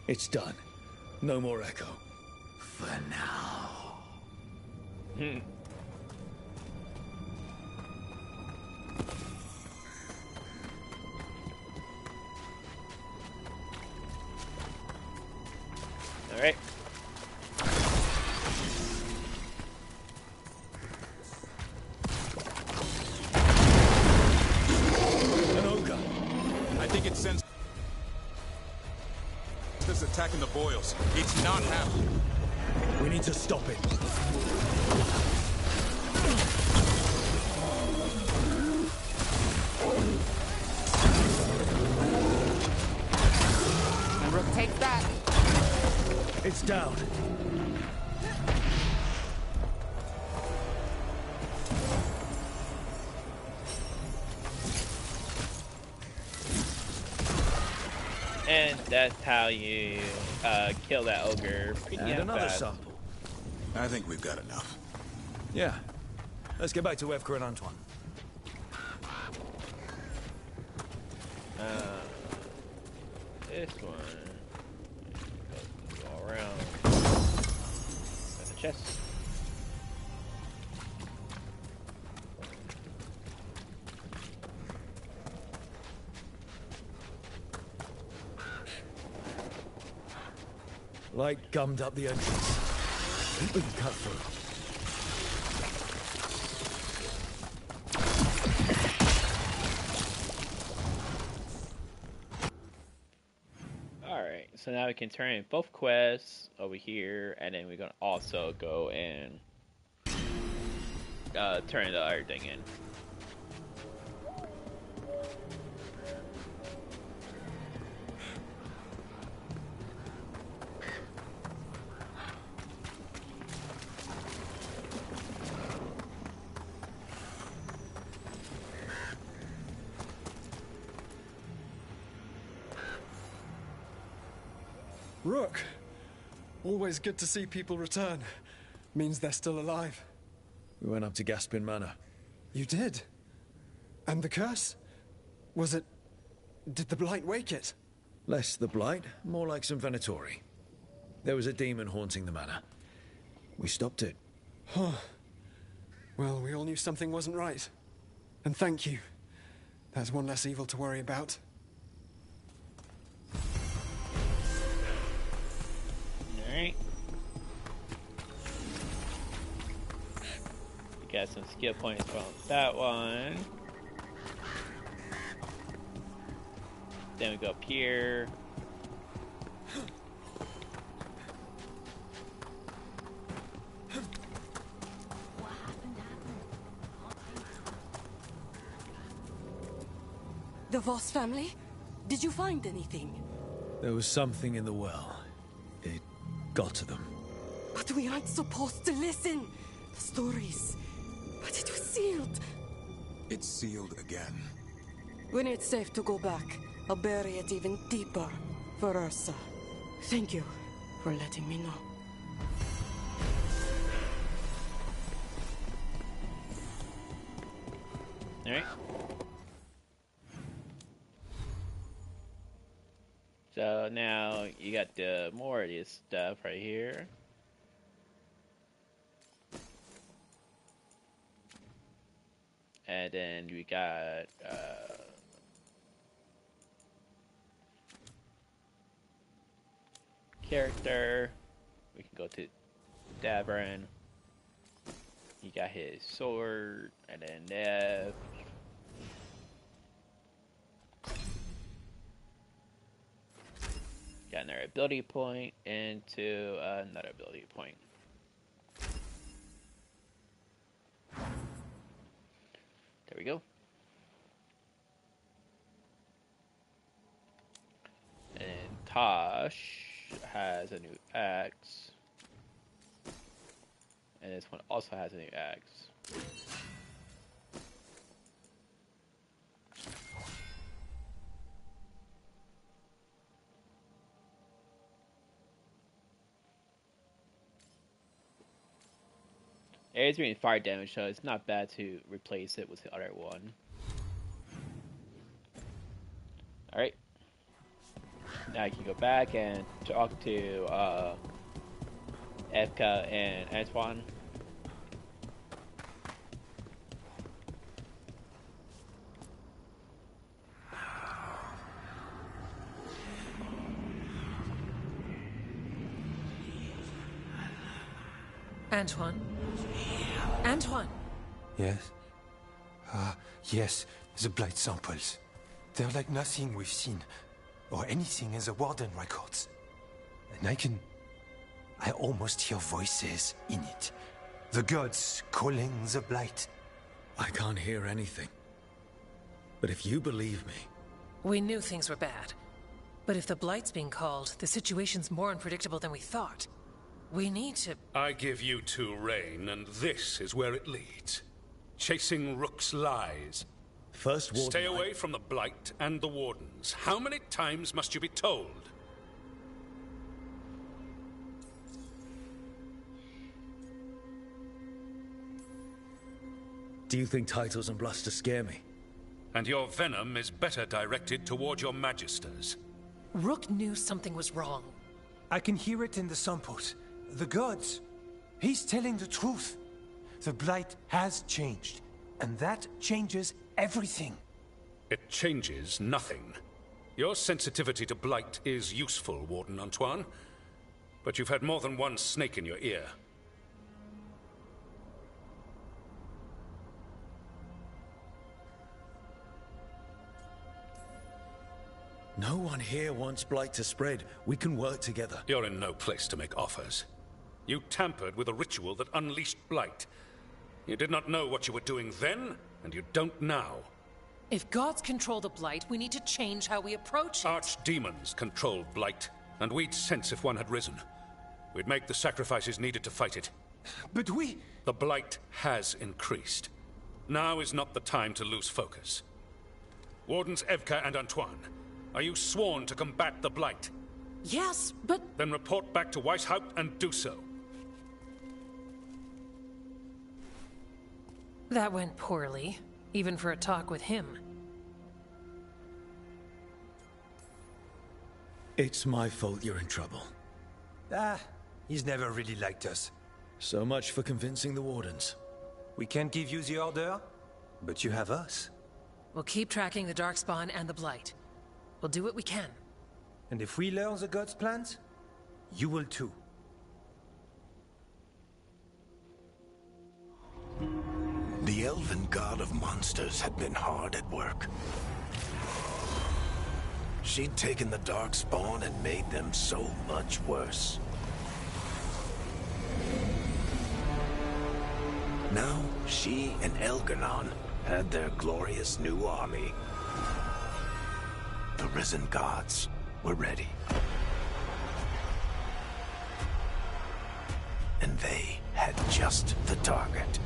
It's done. No more echo. For now. All right. An ogre. I think it sends this attacking the boils. It's not happening. We need to stop it. And Rook takes that. It's down. And that's how you kill that ogre. Pretty And damn another fast. sample. I think we've got enough. Yeah. Let's get back to Evka and Antoine. This one. Go all around. Got the chest. Light gummed up the entrance. I think we can cut through. Alright, so now we can turn in both quests over here, and then we're gonna also go and turn the other thing in. Rook! Always good to see people return. Means they're still alive. We went up to Gaspin Manor. You did? And the curse? Was it... Did the Blight wake it? Less the Blight, more like some Venatori. There was a demon haunting the manor. We stopped it. Huh. Well, we all knew something wasn't right. And thank you. That's one less evil to worry about. Alright. We got some skill points from that one. Then we go up here. The Voss family? Did you find anything? There was something in the well. It got to them. But we aren't supposed to listen. The stories. But it was sealed. It's sealed again. When it's safe to go back, I'll bury it even deeper for Ursa. Thank you for letting me know. Alright. So now you got the more of this stuff right here. And then we got character. We can go to Davern. He got his sword, and then Nev. Got another ability point into another ability point. There we go. And Tosh has a new axe. And this one also has a new axe. It is doing fire damage, so it's not bad to replace it with the other one. Alright. Now I can go back and talk to Evka and Antoine. Antoine? Antoine! Yes? Yes, the blight samples. They're like nothing we've seen, or anything in the Warden records. And I almost hear voices in it. The gods calling the blight. I can't hear anything. But if you believe me... We knew things were bad. But if the blight's being called, the situation's more unpredictable than we thought. We need to... I give you two reign, and this is where it leads. Chasing Rook's lies. First Warden... Stay away from the Blight and the Wardens. How many times must you be told? Do you think titles and bluster scare me? And your venom is better directed toward your magisters. Rook knew something was wrong. I can hear it in the samples. The gods. He's telling the truth. The blight has changed, and that changes everything. It changes nothing. Your sensitivity to blight is useful, Warden Antoine. But you've had more than one snake in your ear. No one here wants blight to spread. We can work together. You're in no place to make offers. You tampered with a ritual that unleashed blight. You did not know what you were doing then, and you don't now. If gods control the blight, we need to change how we approach it. Archdemons control blight, and we'd sense if one had risen. We'd make the sacrifices needed to fight it. But we... The blight has increased. Now is not the time to lose focus. Wardens Evka and Antoine, are you sworn to combat the blight? Yes, but... Then report back to Weishaupt and do so. That went poorly, even for a talk with him. It's my fault you're in trouble. He's never really liked us. So much for convincing the Wardens. We can't give you the order, but you have us. We'll keep tracking the Darkspawn and the Blight. We'll do what we can. And if we learn the gods' plans, you will too. The elven god of monsters had been hard at work. She'd taken the Darkspawn and made them so much worse. Now, she and Elganon had their glorious new army. The risen gods were ready. And they had just the target.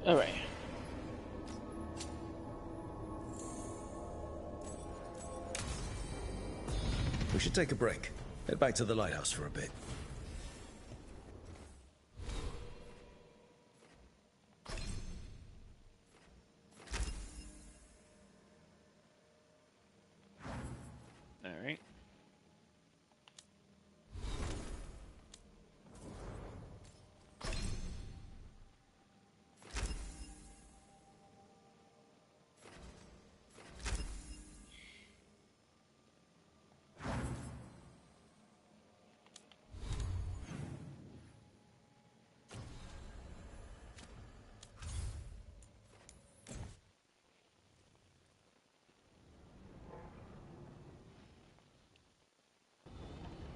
All right. We should take a break. Head back to the lighthouse for a bit. All right.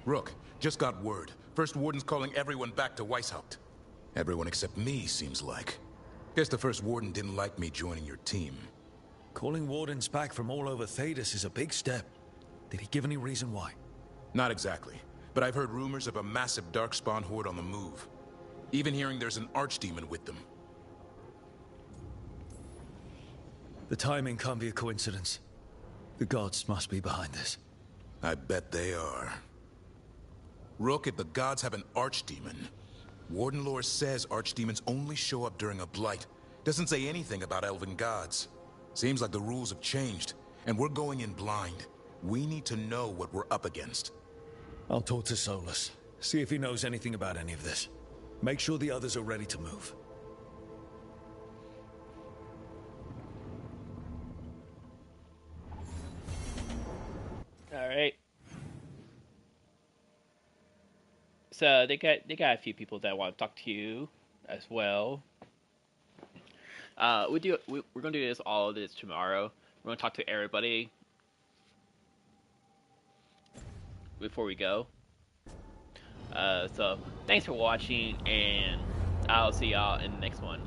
Rook, just got word. First Warden's calling everyone back to Weishaupt. Everyone except me, seems like. Guess the First Warden didn't like me joining your team. Calling Wardens back from all over Thedas is a big step. Did he give any reason why? Not exactly, but I've heard rumors of a massive Darkspawn horde on the move. Even hearing there's an archdemon with them. The timing can't be a coincidence. The gods must be behind this. I bet they are. Rook, if the gods have an archdemon, Warden lore says archdemons only show up during a blight. Doesn't say anything about elven gods. Seems like the rules have changed, and we're going in blind. We need to know what we're up against. I'll talk to Solus, see if he knows anything about any of this. Make sure the others are ready to move. All right. So they got a few people that want to talk to you as well. We're gonna do all of this tomorrow. We're gonna talk to everybody before we go. So thanks for watching, and I'll see y'all in the next one.